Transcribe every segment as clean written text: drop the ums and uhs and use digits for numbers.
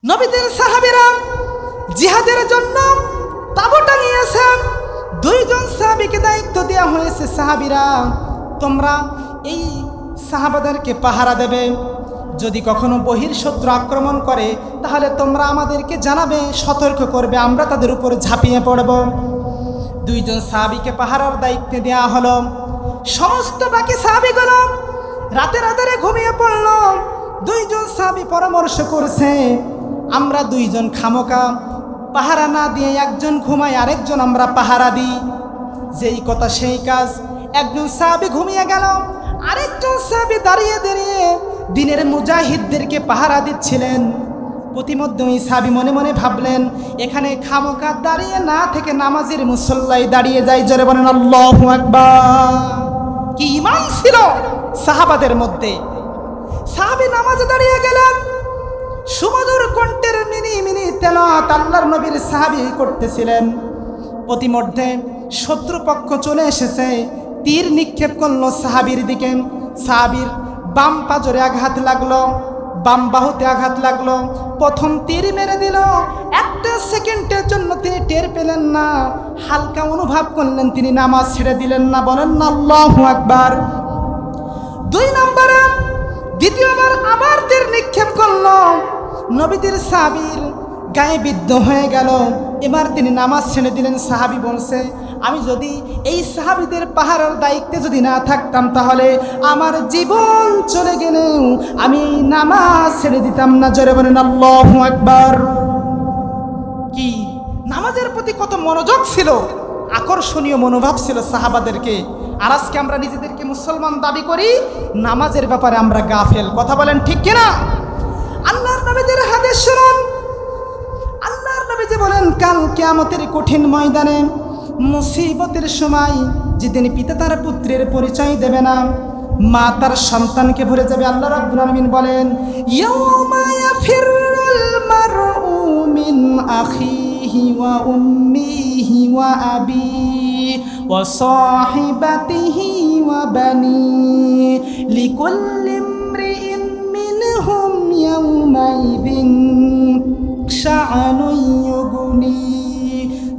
নবীদের সাহাবীরা জিহাদের জন্য তাঁবু টাঙিয়েছেন। দুইজন সাহাবীকে দায়িত্ব দেওয়া হয়েছে, সাহাবীরা তোমরা এই সাহাবাদেরকে পাহারা দেবে, যদি কখনো বহির্শত্রু আক্রমণ করে তাহলে তোমরা আমাদেরকে জানাবে, সতর্ক করবে, আমরা তাদের উপর ঝাঁপিয়ে পড়ব। দুইজন সাহাবীকে পাহারার দায়িত্ব দেওয়া হলো। সমস্ত বাকি সাহাবীগুলো রাতের আধারে ঘুমিয়ে পড়ল। দুইজন সাহাবী পরামর্শ করছে, আমরা দুইজন খামোকা পাহারা না দিয়ে একজন ঘুমাই, আরেকজন আমরা পাহারা দিই। যেই কথা সেই কাজ, একজন সাহাবী ঘুমিয়ে গেল, আরেকজন সাহাবী দাঁড়িয়ে দাঁড়িয়ে দিনের মুজাহিদদেরকে পাহারা দিচ্ছিলেন। প্রতিমধ্যে ওই সাহাবী মনে মনে ভাবলেন, এখানে খামোকা দাঁড়িয়ে না থেকে নামাজের মুসল্লায় দাঁড়িয়ে যাই। জোরে বলেন আল্লাহু আকবার। কি ঈমান ছিল সাহাবাদের মধ্যে। সাহাবী নামাজে দাঁড়িয়ে গেলেন, সুমধুর কণ্ঠের মিনি মিনি তেলাওয়াত আল্লাহর নবীর সাহাবী করতেছিলেন। প্রতিমধ্যে শত্রুপক্ষ চলে এসেছে, তীর নিক্ষেপ করলো সাহাবীর দিকে। সাহাবীর বাম পাজরে আঘাত লাগলো, বাম বাহুতে আঘাত লাগলো। প্রথম তীর মেরে দিল, একটা সেকেন্ডের জন্য তিনি টের পেলেন না, হালকা অনুভব করলেন, তিনি নামাজ ছেড়ে দিলেন না। বলেন না আল্লাহু আকবার। 2 নম্বরে দ্বিতীয়বার আবার তীর নিক্ষেপ করলো, নবীদের সাহাবীর গায়ে বিদ্ধ হয়ে গেল। এবার তিনি নামাজ ছেড়ে দিলেন। সাহাবী বলছে, আমি যদি এই সাহাবীদের পাহারার দায়িত্বে যদি না থাকতাম তাহলে আমার জীবন চলে গেলেও আমি নামাজ ছেড়ে দিতাম না। জোরে বলেন আল্লাহু আকবার। কি নামাজের প্রতি কত মনোযোগ ছিল, আকর্ষণীয় মনোভাব ছিল সাহাবাদেরকে। আর আজকে আমরা নিজেদেরকে মুসলমান দাবি করি, নামাজের ব্যাপারে আমরা গাফেল। কথা বলেন ঠিক কিনা? আল্লাহর নবীদের হাদিস শুনুন। আল্লাহর নবী যে বলেন, কাল কিয়ামতের কঠিন ময়দানে, মুসিবতের সময় যেদিন পিতা তার পুত্রের পরিচয় দেবে না, মা তার সন্তানকে ভুলে যাবে। আল্লাহ রাব্বুল আলামিন বলেন, ইয়াউমা ইয়াফিরুল মারউ মিন আখিহি ওয়া উম্মিহি ওয়া আবিহি ওয়া সাহিবাতিহি ওয়া বানিহি লিকুল্লি ইমরিইন মিনহুম ইয়াউমাইযিন শাআনুন ইউগনি।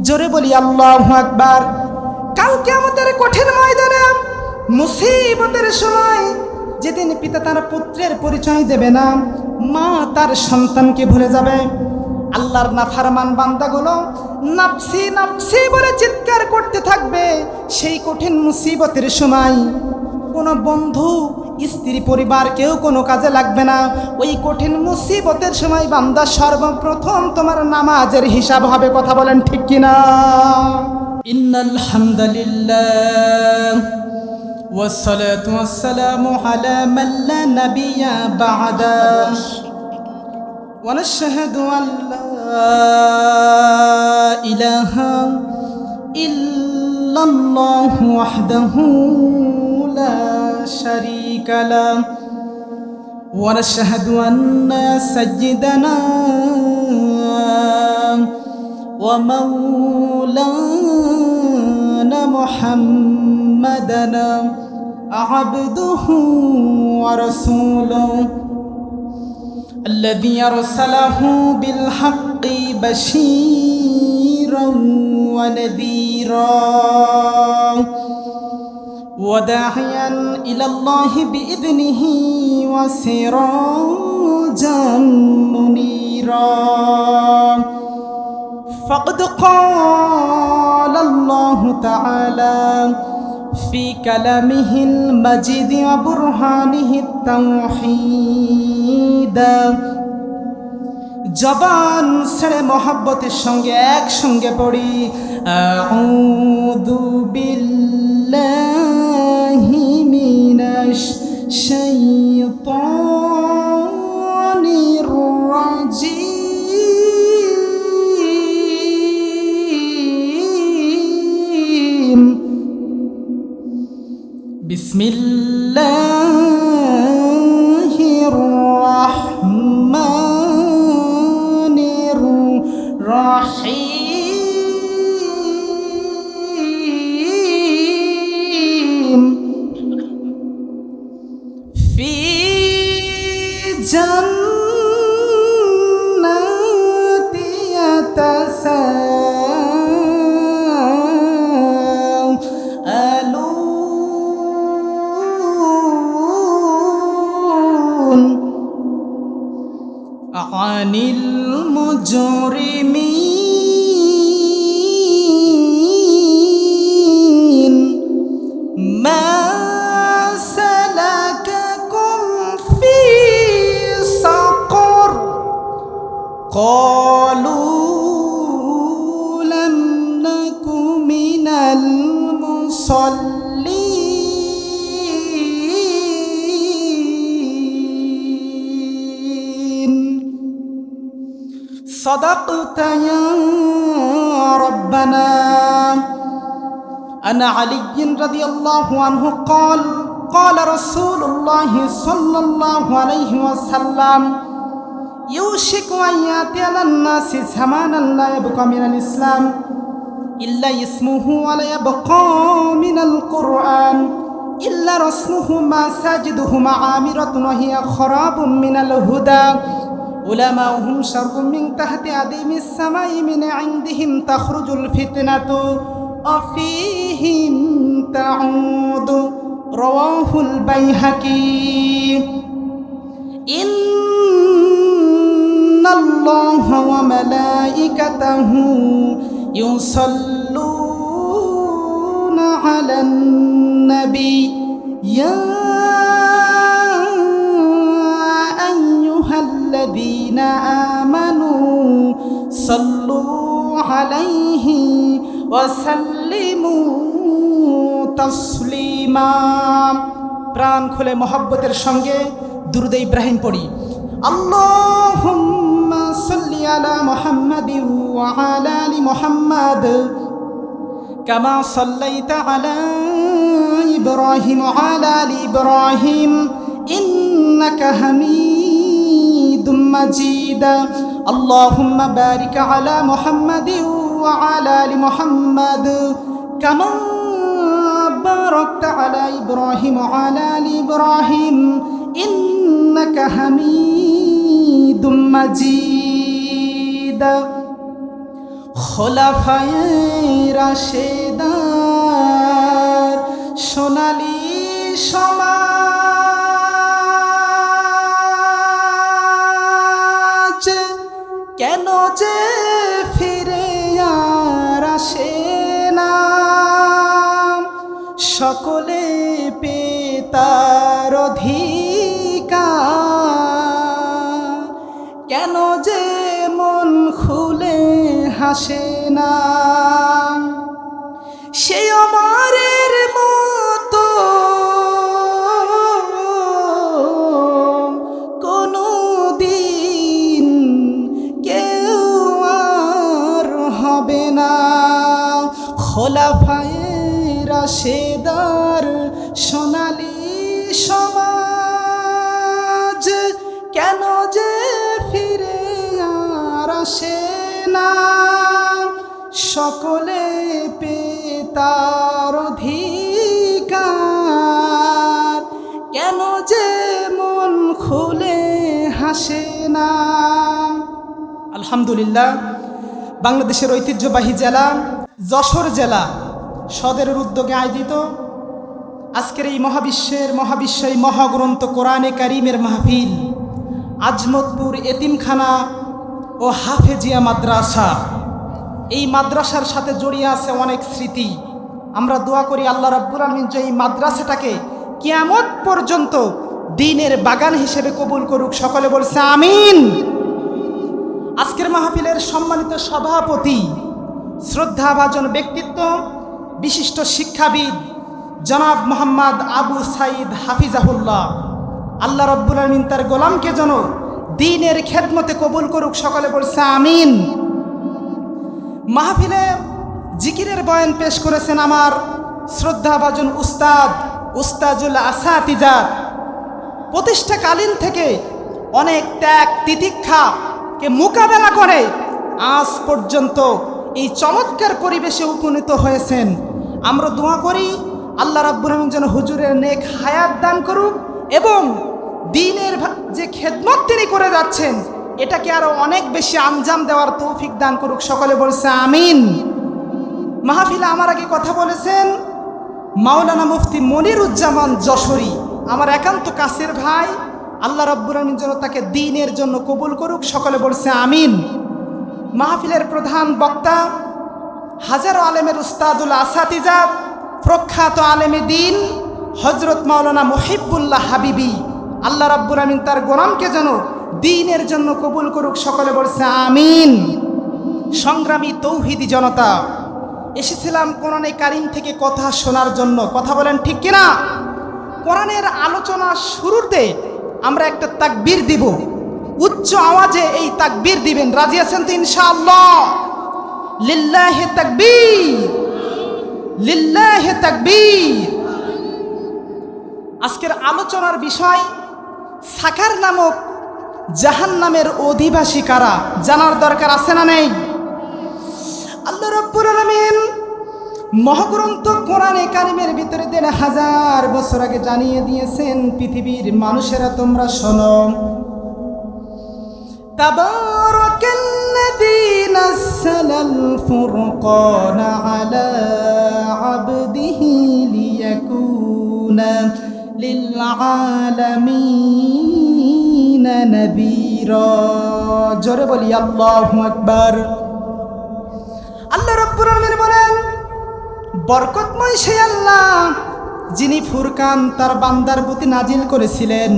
জোরে বলি আল্লাহু আকবার। কাল কিয়ামতের কঠিন ময়দানে, মুসিবতের সময় যেদিন পিতা তার পুত্রের পরিচয় দেবে না, মা তার সন্তানকে ভুলে যাবে, আল্লাহর নাফরমান বান্দাগুলো নাফসি নাফসি বলে চিৎকার করতে থাকবে। সেই কঠিন মুসিবতের সময় কোনো বন্ধু, স্ত্রী, পরিবার কেউ কোনো কাজে লাগবে না। ওই কঠিন মুসিবতের সময় বান্দা সর্বপ্রথম তোমার নামাজের হিসাব হবে। কথা বলেন ঠিক কিনা? ইন্নাল হামদুলিল্লাহ ওয়াসসালাতু ওয়াসসালামু আলা মান লা নাবিয়্যা বা'দা ওয়া নাশহাদু আল্লা ইলাহা ইল্লাল্লাহু ওয়াহদাহু লা শারীকা লাহু ওয়া নাশহাদু আন্না সাইয়্যিদানা ওয়া মাওলানা মুহাম্মাদান আবদুহু ওয়া রাসূলুহু الذي أرسله بالحق بشيرا ونذيرا وداعيا إلى الله بإذنه وسراجا منيرا فقد قال الله تعالى في كلامه المجيد وبرهانه التوحيد। জবান ছেড়ে মহব্বতের সঙ্গে একসঙ্গে পড়ি, আউযু বিল্লাহি মিনাশ শাইতানির রাজিম। বিসমিল্লাহির রাহমানির রাহিম। ফি জান্নাত আনিল মুজরিমিন মা সালাকাকুম ফি সাকর ক্বালু লাম নাকু মিনাল মুসাল্লিন সাদাকতা ইয়া রাব্বানা عن علي رضي الله عنه قال قال رسول الله صلى الله عليه وسلم يوشك أن يأتي على الناس زمانا لا يبقى من الإسلام إلا اسمه ولا يبقى من القرآن إلا رسمه مساجده معامرة وهي خراب من الهدى علماؤهم شر من تحت أديم السماء من عندهم تخرج الفتنة وفيهم تعود رواه البيهقي إن الله وملائكته يصلون على النبي يا أيها الذين آمنوا صلوا عليه وسلموا تسليما প্রাণ খুলে মহব্বতের সঙ্গে দুরূদ ইব্রাহিম পড়ি আল্লাহুম্মা সাল্লি আলা মুহাম্মাদিন ওয়া আলা আলি মুহাম্মাদ কামা সাল্লাইতা আলা ইব্রাহিম ওয়া আলা আলি ইব্রাহিম ইন্নাকা হামিদুম মাজিদ আল্লাহুম্মা বারিক আলা মুহাম্মাদিন ওয়া আলা আলি মুহাম্মাদ কামা باركت على إبراهيم وعلى آل إبراهيم إنك حميد مجيد خلفاء রাশেদার সোনালী সমাজ কেন যে ফিরে আর আসে না সকলে পেতার অধিকার কেন যে মন খুলে হাসে না সে আমারের মতো কোনো দিন কেউ আর হবে না খোলাফায়ে রাশেদার সোনালী সমাজ কেন যে ফিরে আর আসে না সকলে পেতার অধিকার কেন যে মন খুলে হাসে না আলহামদুলিল্লাহ বাংলাদেশের ঐতিহ্যবাহী জেলা যশোর জেলা সদরের উদ্যোগে আয়োজিত আজকের এই মহাবিশ্বই মহাগ্রন্থ কোরআনে কারিমের মাহফিল আজমতপুর এতিমখানা ও হাফেজিয়া মাদ্রাসা এই মাদ্রাসার সাথে জড়িয়ে আছে অনেক স্মৃতি আমরা দোয়া করি আল্লাহ রাব্বুল আলামিন যে এই মাদ্রাসাটাকে কিয়ামত পর্যন্ত দ্বীনের বাগান হিসেবে কবুল করুক সকলে বলছে আমিন আজকের মাহফিলের সম্মানিত সভাপতি শ্রদ্ধাভাজন ব্যক্তিত্ব বিশিষ্ট শিক্ষাবিদ জনাব মোহাম্মদ আবু সাইদ হাফিজাহুল্লাহ আল্লাহ রাব্বুল আলামিন তার গোলামকে যেন দ্বীনের খেদমতে কবুল করুক সকলে বলছে আমিন মাহফিলে জিকিরের বয়ান পেশ করেছেন আমার শ্রদ্ধাভাজন উস্তাজুল আসাতিজা প্রতিষ্ঠাকালীন থেকে অনেক ত্যাগ তিতিক্ষাকে মোকাবেলা করে আজ পর্যন্ত এই চমৎকার পরিবেশে উপনীত হয়েছেন আমরা দোয়া করি আল্লাহ রাব্বুল আলামিন যেন হুজুরের নেক হায়াত দান করুক এবং দ্বীনের যে খেদমত তিনি করে যাচ্ছেন এটাকে আরো অনেক বেশি আঞ্জাম দেওয়ার তৌফিক দান করুক সকলে বলছে আমিন মাহফিলে আমার আগে কথা বলেছেন মাওলানা মুফতি মনিরুজ্জামান যশোরী আমার একান্ত কাছের ভাই আল্লাহ রাব্বুল আলামিন যেন তাকে দ্বীনের জন্য কবুল করুক। সকলে বলছে আমিন। মাহফিলের প্রধান বক্তা হাজারো আলেমের উস্তাদুল আসাতিজা, প্রখ্যাত আলেমে দ্বীন হযরত মাওলানা মুহিব্বুল্লাহ হাবিবি, আল্লাহ রাব্বুল আলামিন তার গোলামকে যেন দ্বীনের জন্য কবুল করুক। সকলে বলছে আমিন। সংগ্রামী তৌহিদি জনতা, এসেছিলাম কোরআনে কারিম থেকে কথা শোনার জন্য। কথা বলেন ঠিক কিনা? কোরআনের আলোচনা শুরুতে আমরা একটা তাকবীর দিব, উচ্চ আওয়াজে এই তাকবীর দিবেন। রাজি আছেন তো ইনশাআল্লাহ? লিল্লাহি তাকবীর, লিল্লাহি তাকবীর। আজকের আলোচনার বিষয় সাকার নামক জাহান্নামের অধিবাসী কারা, জানার দরকার আছে না নেই? আল্লাহ রাব্বুল আলামিন মহাগ্রন্থ কোরআনে কারিমের ভিতরে ১,৫০০ বছর আগে জানিয়ে দিয়েছেন, পৃথিবীর মানুষেরা তোমরা শোনো। তাবারাকাল্লাযী নাযালাল ফুরকানা আলা আবদিহি লিয়াকুনা লিল আলামিনা নাযীরা। জোরে বলি আল্লাহু আকবার। আল্লাহ রাব্বুল আলামিন বলেন, বরকতময় সেই আল্লাহ যিনি ফুরকান তার বান্দার প্রতি নাজিল করেছিলেন।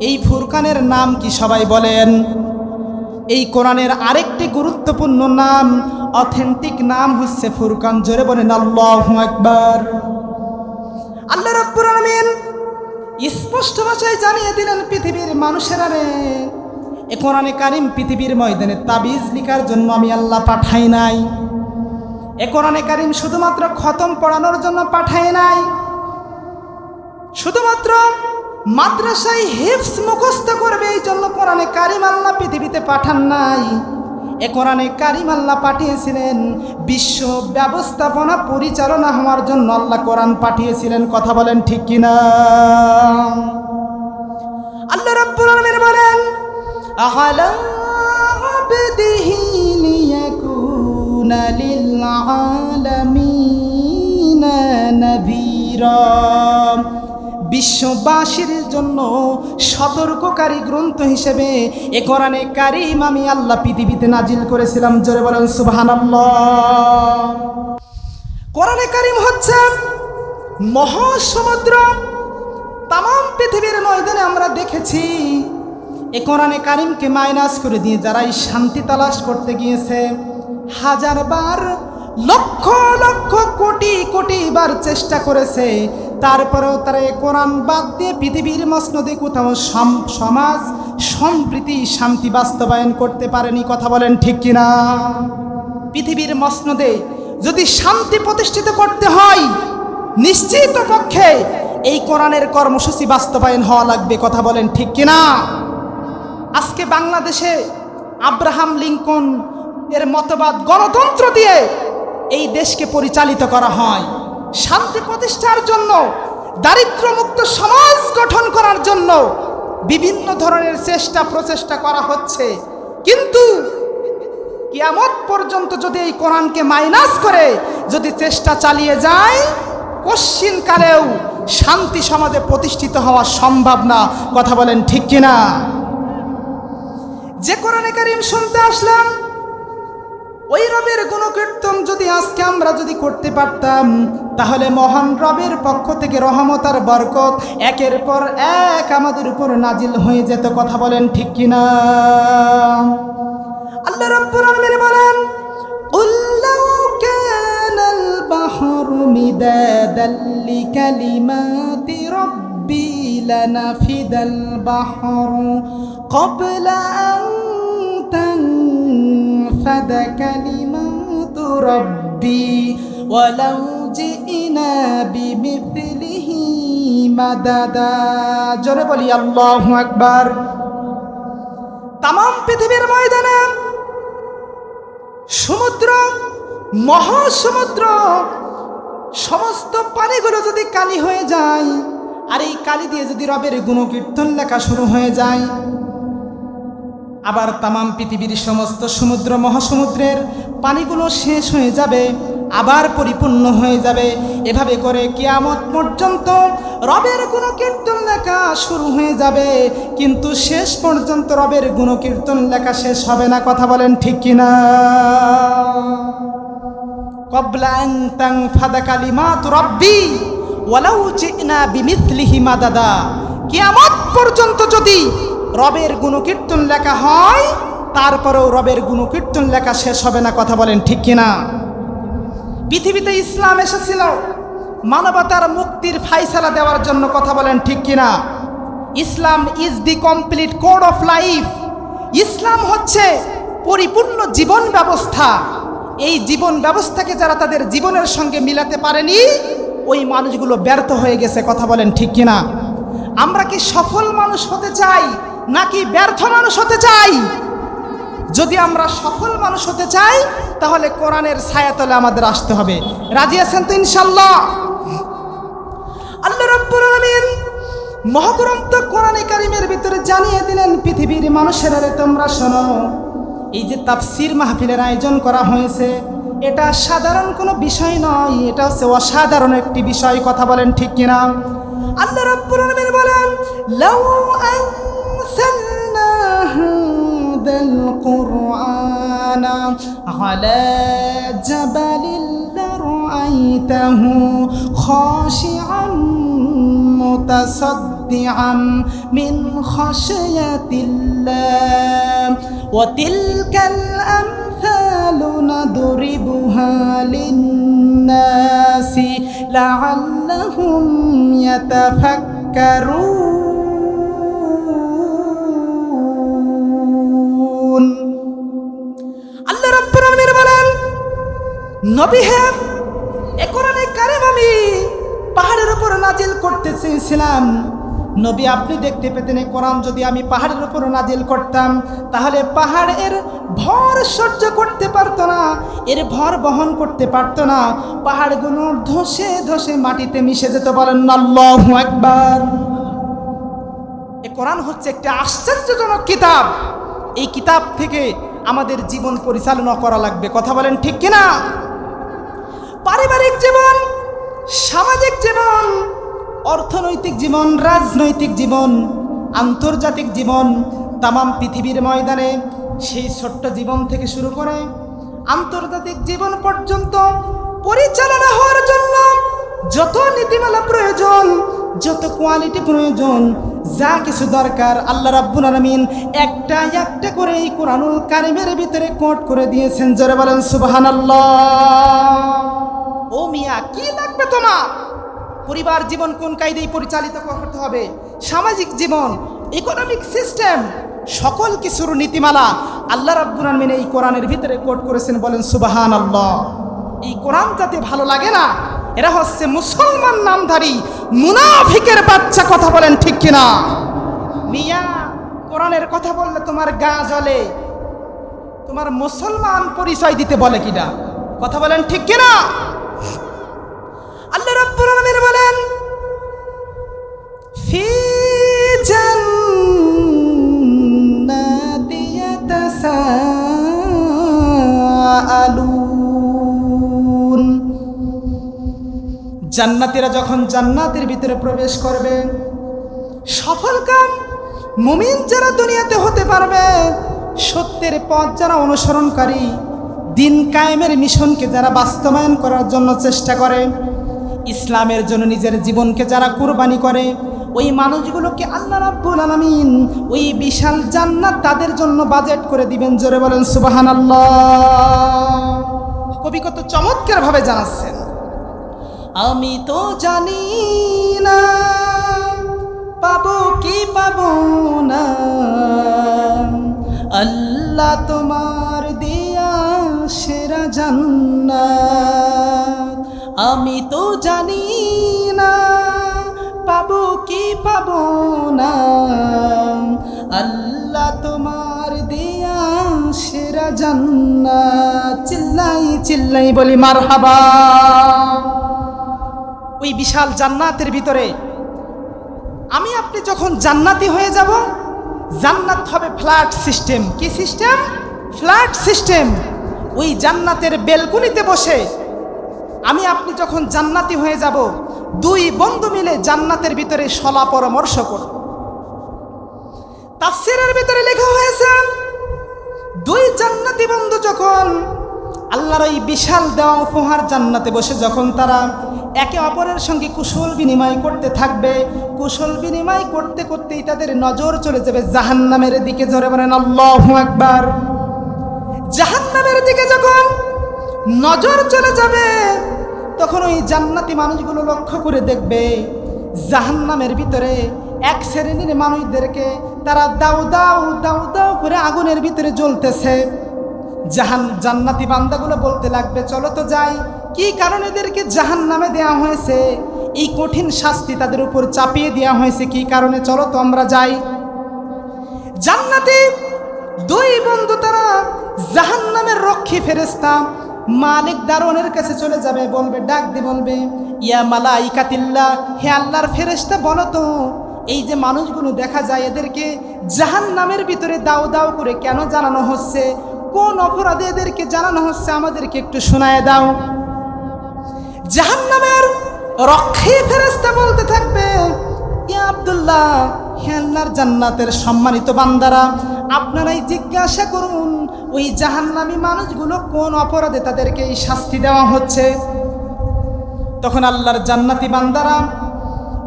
এই ফুরকানের নাম কি সবাই বলেন? এই কোরআনের আরেকটি গুরুত্বপূর্ণ নাম, অথেন্টিক নাম হচ্ছে ফুরকান। জোরে বলেন আল্লাহু আকবার। আল্লাহ রাব্বুল আলামিন স্পষ্ট ভাষায় জানিয়ে দিলেন, পৃথিবীর মানুষেরা রে, এ কোরআনে কারিম পৃথিবীর ময়দানে তাবিজ লিখার জন্য আমি আল্লাহ পাঠাই নাই। এ কোরআনে কারিম শুধুমাত্র খতম পড়ানোর জন্য পাঠাই নাই, শুধুমাত্র মাদ্রাসায় হিফজ মুখস্থ করবে এই জন্য কোরআনে কারিম আল্লাহ পৃথিবীতে পাঠান নাই। এ কোরআনে কারিম আল্লাহ পাঠিয়েছিলেন বিশ্ব ব্যবস্থাপনা পরিচালনা হওয়ার জন্য আল্লাহ কোরআন পাঠিয়েছিলেন। কথা বলেন ঠিক কিনা? আল্লাহ রাব্বুল আলামিন বলেন, আলা আবদিহি লিয়াকুনা লিল আলামিনা নাযীরা। বিশ্ববাসীর জন্য সতর্ককারী গ্রন্থ হিসেবে এ কোরআনে কারিম আমি আল্লাহ পৃথিবীতে নাজিল করেছিলাম। জোরে বলেন সুবহানাল্লাহ। কোরআনে কারিম হচ্ছে মহাসমুদ্র। তাম পৃথিবীর ময়দানে আমরা দেখেছি এ কোরআনে কারিমকে মাইনাস করে দিয়ে যারা এই শান্তি তালাশ করতে গিয়েছে, হাজারবার, লক্ষ লক্ষ, কোটি কোটি বার চেষ্টা করেছে, তারপরেও তারা এই কোরআন বাদ দিয়ে পৃথিবীর মসনদে কোথাও সমাজ, সম্প্রীতি, শান্তি বাস্তবায়ন করতে পারেনি। কথা বলেন ঠিক কিনা? পৃথিবীর মসনদে যদি শান্তি প্রতিষ্ঠিত করতে হয়, নিশ্চিত পক্ষে এই কোরআনের কর্মসূচি বাস্তবায়ন হওয়া লাগবে। কথা বলেন ঠিক কিনা? আজকে বাংলাদেশে আব্রাহাম লিঙ্কন এর মতবাদ, গণতন্ত্র দিয়ে এই দেশকে পরিচালিত করা হয়। শান্তি প্রতিষ্ঠার জন্য, দারিদ্র্যমুক্ত সমাজ গঠন করার জন্য বিভিন্ন ধরনের চেষ্টা প্রচেষ্টা করা হচ্ছে, কিন্তু কিয়ামত পর্যন্ত যদি এই কোরআনকে মাইনাস করে যদি চেষ্টা চালিয়ে যায়, কশ্চিনকালেও শান্তি সমাজে প্রতিষ্ঠিত হওয়া সম্ভব না। কথা বলেন ঠিক কিনা? যে কোরআনে কারিম শুনতে আসলাম, ওই রবের গুণকীর্তন যদি আজকে আমরা যদি করতে পারতাম, তাহলে মহান রবের পক্ষ থেকে রহমত আর বরকত একের পর এক আমাদের উপর নাজিল হয়ে যেত। কথা বলেন ঠিক কিনা? আল্লাহ রাব্বুল আলামিন বলেন, কুল লাউ কানাল বাহরু মিদাদাল লিকালিমাতি রাব্বি লানাফিদাল বাহরু ক্বাবলা আন তানফাদ কালিমাতু রাব্বি ওয়ালাউ জিনা বিমিথলিহি মাদাদা। জোরে বলি আল্লাহু আকবার। তাম পৃথিবীর ময়দানে সমুদ্র, মহাসমুদ্র, সমস্ত পানিগুলো যদি কালি হয়ে যায়, আর এই কালি দিয়ে যদি রবের গুণকীর্তন লেখা শুরু হয়ে যায়, আবার তাম পৃথিবীর সমস্ত সমুদ্র, মহাসমুদ্রের পানিগুলো শেষ হয়ে যাবে, আবার পরিপূর্ণ হয়ে যাবে। এভাবে করে কিয়ামত পর্যন্ত রবের গুণকীর্তন লেখা শুরু হয়ে যাবে, কিন্তু শেষ পর্যন্ত রবের গুণকীর্তন লেখা শেষ হবে না। কথা বলেন ঠিক কিনা? ক্বাবলা আন তানফাদা কালিমাতু রাব্বি ওয়ালাউ জিনা বিমিথলিহি মাদাদা। কিয়ামত পর্যন্ত যদি রবের গুণকীর্তন লেখা হয়, তারপরেও রবের গুণকীর্তন লেখা শেষ হবে না। কথা বলেন ঠিক কিনা? পৃথিবীতে ইসলাম এসেছিল মানবতার মুক্তির ফাইসালা দেওয়ার জন্য। কথা বলেন ঠিক কিনা? Islam is the complete code of life. ইসলাম হচ্ছে পরিপূর্ণ জীবন ব্যবস্থা। এই জীবন ব্যবস্থাকে যারা তাদের জীবনের সঙ্গে মিলাতে পারেনি, ওই মানুষগুলো ব্যর্থ হয়ে গেছে। কথা বলেন ঠিক কিনা? আমরা কি সফল মানুষ হতে চাই নাকি ব্যর্থ মানুষ হতে চাই? যদি আমরা সফল মানুষ হতে চাই, তাহলে কোরআনের ছায়াতলে আমাদের আসতে হবে। রাজি আছেন তো ইনশাআল্লাহ? আল্লাহ রাব্বুল আলামিন মহাগ্রন্থ কোরআনে কারীমের ভিতরে জানিয়ে দিলেন, পৃথিবীর মানুষেরা রে তোমরা শোনো, এই যে তাফসীর মাহফিলের আয়োজন করা হয়েছে, এটা সাধারণ কোনো বিষয় নয়, এটা হচ্ছে অসাধারণ একটি বিষয়। কথা বলেন ঠিক কিনা? আল্লাহ রাব্বুল আলামিন বলেন, লাউ আনসালনা হাদাল কুরআনা আলা জাবালিন লারাআইতাহু খাশিআন মুতাসাদ্দিআন মিন খাশিয়াতিল্লাহ ওয়া তিলকাল আমসালু নাদরিবুহা লিন্নাসি লাআল্লাহুম ইয়াতাফাক্কারুন। আল্লাহ রাব্বুল আলামিন বলেন, নবী হে, এ কোরআনে কারীম আমি পাহাড়ের উপর নাজিল করতে চেয়েছিলাম। নবী, আপনি দেখতে পেতেন এই কোরআন যদি আমি পাহাড়ের উপর নাজিল করতাম, তাহলে পাহাড় এর ভর সহ্য করতে পারতো না, এর ভর বহন করতে পারতো না। পাহাড়গুলো ধসে ধসে মাটিতে মিশে যেত। বলেন আল্লাহু আকবার। এই কোরআন হচ্ছে একটি আশ্চর্যজনক কিতাব। এই কিতাব থেকে আমাদের জীবন পরিচালনা করা লাগবে। কথা বলেন ঠিক কিনা? পারিবারিক জীবন, সামাজিক জীবন, অর্থনৈতিক জীবন, রাজনৈতিক জীবন, আন্তর্জাতিক জীবন, তামাম পৃথিবীর ময়দানে সেই ছোট্ট জীবন থেকে শুরু করে আন্তর্জাতিক জীবন পর্যন্ত পরিচালনা হওয়ার জন্য যত নীতিমালা প্রয়োজন, যত কোয়ালিটি প্রয়োজন, যা কিছু দরকার, আল্লাহ রাব্বুল আলামিন একটা একটা করে এই কোরআনুল কারীমের ভিতরে কোট করে দিয়েছেন। জোরে বলেন সুবহানাল্লাহ। ও মিয়া, কি লাগবে তোমার? পরিবার জীবন কোন কায়দায় পরিচালিত করতে হবে, সামাজিক জীবন, ইকোনমিক সিস্টেম, সকল কিছুর নীতিমালা আল্লাহ রাব্বুল আলামিন এই কোরআনের ভিতরে কোট করেছেন। বলেন সুবহানাল্লাহ। এই কোরআন যাতে ভালো লাগে না, এরা হচ্ছে মুসলমান নামধারী মুনাফিকের বাচ্চা। কথা বলেন ঠিক কিনা? মিয়া, কোরআনের কথা বললে তোমার গা জ্বলে, তোমার মুসলমান পরিচয় দিতে বলে কিনা? কথা বলেন ঠিক কিনা? আল্লাহ রাব্বুল আলামিন বলেন, ফি জান্নাতি ইয়াতাসাআলুন। জান্নাতীরা যখন জান্নাতের ভিতরে প্রবেশ করবে, সফল কাম মুমিন যারা দুনিয়াতে হতে পারবে, সত্যের পথ যারা অনুসরণকারী, দিন কায়েমের মিশনকে যারা বাস্তবায়ন করার জন্য চেষ্টা করে, ইসলামের জন্য নিজের জীবনকে যারা কুরবানি করে, ওই মানুষগুলোকে আল্লাহ রাব্বুল আলামিন ওই বিশাল জান্নাত তাদের জন্য বাজেট করে দিবেন। জোরে বলেন সুবহানাল্লাহ। কবি কত চমৎকার ভাবে জানাচ্ছেন, আমি তো জানি না পাবো কি পাবো না, আল্লাহ তোমার দিয়া সেরা জান্নাত। আমি তো জানি না পাবো কি পাবো না, আল্লাহ তোমার দিয়া সেরা জান্নাত। চিল্লাই চিল্লাই বলি মারহাবা। ওই বিশাল জান্নাতের ভিতরে আমি আপনি যখন জান্নাতি হয়ে যাব, জান্নাত হবে ফ্ল্যাট সিস্টেম। কি সিস্টেম? Flat system. ওই জান্নাতের বেলকুনিতে বসে আমি আপনি যখন জান্নাতি হয়ে যাব, দুই বন্ধু মিলে জান্নাতের ভিতরে সলা পরামর্শ করব। তাফসীরের ভিতরে লেখা হয়েছে, দুই জান্নাতি বন্ধু যখন আল্লাহর ওই বিশাল দেওয়া উপহার জান্নাতে বসে যখন তারা একে অপরের সঙ্গে কুশল বিনিময় করতে থাকবে, কুশল বিনিময় করতে করতেই তাদের নজর চলে যাবে জাহান্নামের দিকে। জোরে বলেন আল্লাহু আকবার। জাহান্নামের দিকে যখন নজর চলে যাবে, তখন ওই জান্নাতি মানুষগুলো লক্ষ্য করে দেখবে জাহান্নামের ভিতরে এক শ্রেণীর মানুষদেরকে তারা দাউ দাউ দাউ দাউ করে আগুনের ভিতরে জ্বলতেছে। জান্নাতি বান্দাগুলো বলতে লাগবে, চলো তো যাই। কি কারণে এদেরকে জাহান্নামে দেওয়া হয়েছে, এই কঠিন শাস্তি তাদের উপর চাপিয়ে দেওয়া হয়েছে কি কারণে, চলো তো আমরা যাই। জান্নাতি দুই বন্ধু তারা জাহান্নামের রক্ষী ফেরেশতা মালিক দারোয়ানের কাছে চলে যাবে, বলবে, ডাক দিয়ে বলবে, ইয়া মালাইকাতিল্লাহ, হে আল্লাহর ফেরেশতা, বলো তো এই যে মানুষগুলো দেখা যায় এদেরকে জাহান্নামের ভিতরে দাও দাও করে কেন জানানো হচ্ছে, কোন অপরাধে এদেরকে জানানো হচ্ছে, আমাদেরকে একটু শোনায় দাও। জাহান্নামের রক্ষী ফেরেশতা বলতে থাকবে, ইয়া আব্দুল্লাহ, হে আল্লাহর জান্নাতের সম্মানিত বান্দারা, আপনারাই জিজ্ঞাসা করুন ওই জাহান্নামী মানুষগুলো কোন অপরাধে তাদেরকে এই শাস্তি দেওয়া হচ্ছে। তখন আল্লাহর জান্নাতি বান্দারা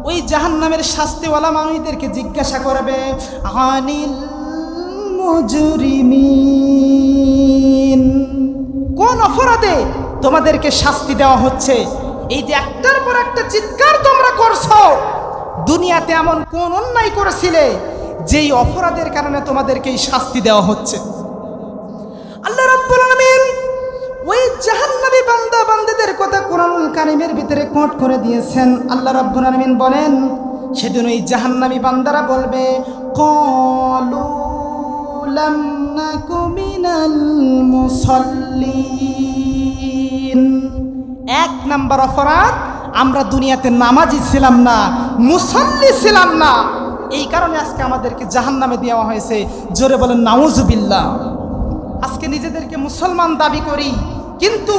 ওই জাহান্নামের শাস্তিওয়ালা মানুষদেরকে জিজ্ঞাসা করবে, আনিল মুজরিমিন, কোন অপরাধে তোমাদেরকে শাস্তি দেওয়া হচ্ছে? এই যে একটার পর একটা চিৎকার তোমরা করছো, দুনিয়াতে এমন কোন অন্যায় করেছিলে যেই অপরাধের কারণে তোমাদেরকে এই শাস্তি দেওয়া হচ্ছে? আল্লাহ রাব্বুল আলামিন ওই জাহান্নামী বান্দা বান্দাদের কথা কোরআনুল কারীমের ভিতরে কোট করে দিয়েছেন। আল্লাহ রাব্বুল আলামিন বলেন, সেদিন ওই জাহান্নামী বান্দারা বলবে, ক্বালু লাম নাকু মিনাল মুসাল্লিন, এক নাম্বার অপরাধ, আমরা দুনিয়াতে নামাজি ছিলাম না, মুসাল্লি ছিলাম না, এই কারণে আজকে আমাদেরকে জাহান্নামে দেওয়া হয়েছে। জোরে বলেন নাউজুবিল্লাহ। আজকে নিজেদেরকে মুসলমান দাবি করি, কিন্তু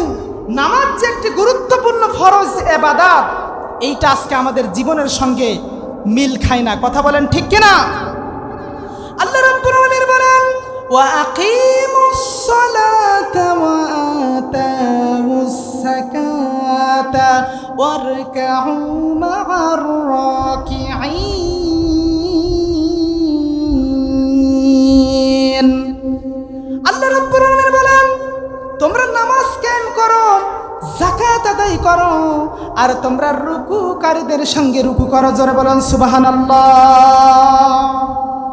নামাজ যে একটি গুরুত্বপূর্ণ ফরজ ইবাদত, এইটা আজকে আমাদের জীবনের সঙ্গে মিল খায় না। কথা বলেন ঠিক কিনা? আল্লাহ রাব্বুল আলামিন বলেন, ওয়া আকিমুস সালাতা ওয়া আতাউস যাকাতা ওয়ারকাউ মা'আর রাকিঈন। আল্লাহ রাব্বুল আলামিন বলেন, তোমরা নামাজ কায়েম করো, যাকাত আদায় করো, আর তোমরা রুকুকারীদের সঙ্গে রুকু করো। জোরে বলেন সুবহানাল্লাহ।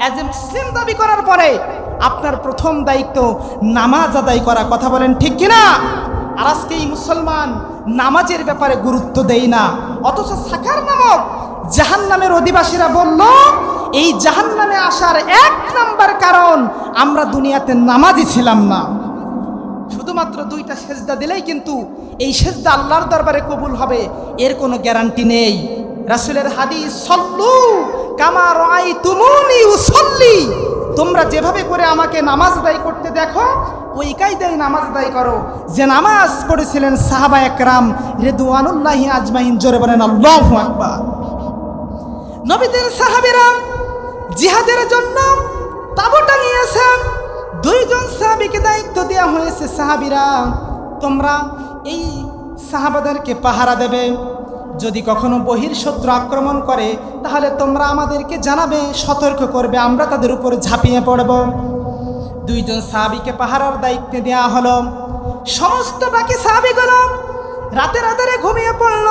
এজ এ মুসলিম দাবি করার পরে আপনার প্রথম দায়িত্ব নামাজ আদায় করা। কথা বলেন ঠিক কিনা? আর আজকে এই মুসলমান নামাজের ব্যাপারে গুরুত্ব দেয় না, অথচ সাকার নামক জাহান্নামের অধিবাসীরা বলল, এই জাহান্নামে আসার এক নাম্বার কারণ আমরা দুনিয়াতে নামাজি ছিলাম না। শুধুমাত্র দুইটা সেজদা দিলেই কিন্তু এই সেজদা আল্লাহর দরবারে কবুল হবে, এর কোনো গ্যারান্টি নেই। রাসূলের হাদিস, সল্লু কামা রাআইতুমুনি উসাল্লি, তোমরা যেভাবে করে আমাকে নামাজ আদায় করতে দেখো ওই কায়দায় নামাজ আদায় করো, যে নামাজ পড়েছিলেন সাহাবা একরাম রিদওয়ানুল্লাহি আজমাইন। জোরে বলেন আল্লাহু আকবার। নবীদের সাহাবীরা জিহাদের জন্য তাঁবু টাঙিয়েছেন, দুইজন সাহাবীকে দায়িত্ব দেওয়া হয়েছে, সাহাবীরা তোমরা এই সাহাবাদেরকে পাহারা দেবে, যদি কখনো বহির্শত্রু আক্রমণ করে তাহলে তোমরা আমাদেরকে জানাবে, সতর্ক করবে, আমরা তাদের উপরে ঝাঁপিয়ে পড়ব। দুইজন সাহাবীকে পাহারার দায়িত্ব দেওয়া হলো। সমস্ত বাকি সাহাবীগুলো রাতের আধারে ঘুমিয়ে পড়ল।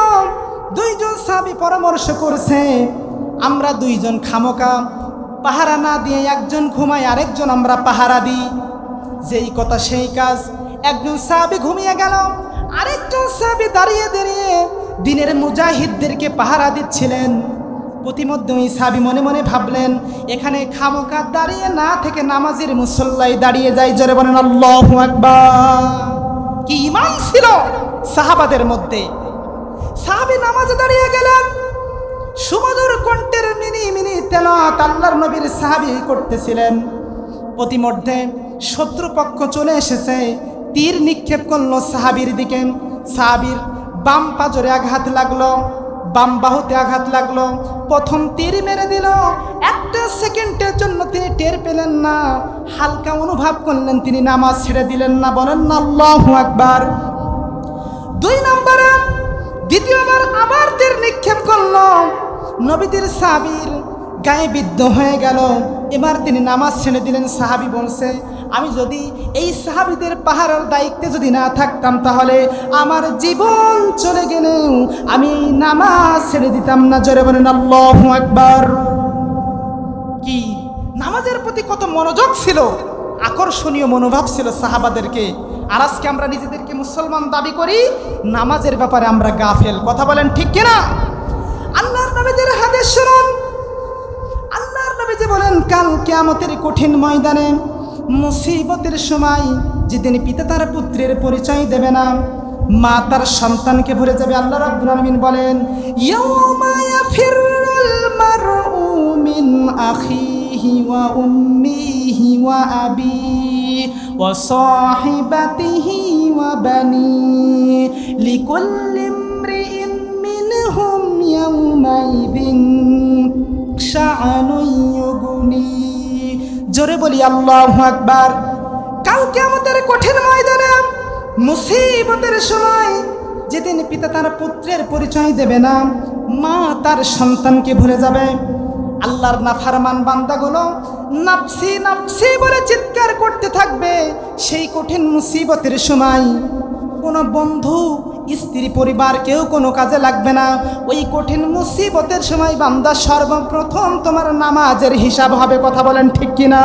দুইজন সাহাবী পরামর্শ করছে, আমরা দুইজন খামোকা পাহারা না দিয়ে একজন ঘুমাই, আরেকজন আমরা পাহারা দিই। যেই কথা সেই কাজ, একজন সাহাবী ঘুমিয়ে গেল, আরেকজন সাহাবী দাঁড়িয়ে দাঁড়িয়ে দিনের মুজাহিদদেরকে পাহারা দিচ্ছিলেন। প্রতিমধ্যে ওই সাহাবী মনে মনে ভাবলেন, এখানে খামোকা দাঁড়িয়ে না থেকে নামাজের মুসল্লায় দাঁড়িয়ে যাই। জোরে বলেন আল্লাহু আকবার। কি ঈমান ছিল সাহাবাদের মধ্যে! সাহাবী নামাজে দাঁড়িয়ে গেলেন, সুমধুর কণ্ঠের মিনি মিনি তেলাওয়াত আল্লাহর নবীর সাহাবী করতেছিলেন। প্রতিমধ্যে শত্রুপক্ষ চলে এসেছে, তীর নিক্ষেপ করলো সাহাবীর দিকে। সাহাবীর বাম পাজরে আঘাত লাগলো, বাম বাহুতে আঘাত লাগলো। প্রথম তীর মেরে দিল, একটা সেকেন্ডের জন্য তিনি টের পেলেন না, হালকা অনুভব করলেন, তিনি নামাজ ছেড়ে দিলেন না। বলেন না আল্লাহু আকবার। 2 নম্বরে দ্বিতীয়বার আবার তীর নিক্ষেপ করলো, নবীদের সাহাবীর গায়ে বিদ্ধ হয়ে গেল। এবার তিনি নামাজ ছেড়ে দিলেন। সাহাবী বলছে, আমি যদি এই সাহাবীদের পাহারার দায়িত্বে যদি না থাকতাম, তাহলে আমার জীবন চলে গেলেও আমি এই নামাজ ছেড়ে দিতাম না। জোরে বলেন আল্লাহু আকবার। কি নামাজের প্রতি কত মনোযোগ ছিল, আকর্ষণীয় মনোভাব ছিল সাহাবাদেরকে। আর আজকে আমরা নিজেদেরকে মুসলমান দাবি করি, নামাজের ব্যাপারে আমরা গাফেল। কথা বলেন ঠিক কিনা? আল্লাহর নবীদের হাদিস শুনুন। আল্লাহর নবী যে বলেন, কাল কিয়ামতের কঠিন ময়দানে, মুসিবতের সময় যেদিন পিতা তার পুত্রের পরিচয় দেবে না, মা তার সন্তানকে ভুলে যাবে। আল্লাহ রাব্বুল আলামিন বলেন, ইয়াউমা ইয়াফিরুল মারউ মিন আখিহি ওয়া উম্মিহি ওয়া আবিহি ওয়া সাহিবাতিহি ওয়া বানিহি লিকুল্লি ইমরিইন মিনহুম ইয়াউমাইযিন শাআনুন ইউগনি। জোরে বলি আল্লাহু আকবার। কাল কিয়ামতের কঠিন ময়দানে, মুসিবতের সময় যেদিন পিতা তার পুত্রের পরিচয় দেবে না, মা তার সন্তানকে ভুলে যাবে, আল্লাহর নাফরমান বান্দাগুলো নাফসি নাফসি বলে চিৎকার করতে থাকবে। সেই কঠিন মুসিবতের সময় কোনো বন্ধু, স্ত্রী, পরিবার কেউ কোনো কাজে লাগবে না। ওই কঠিন মুসিবতের সময় বান্দা সর্বপ্রথম তোমার নামাজের হিসাব হবে। কথা বলেন ঠিক কিনা?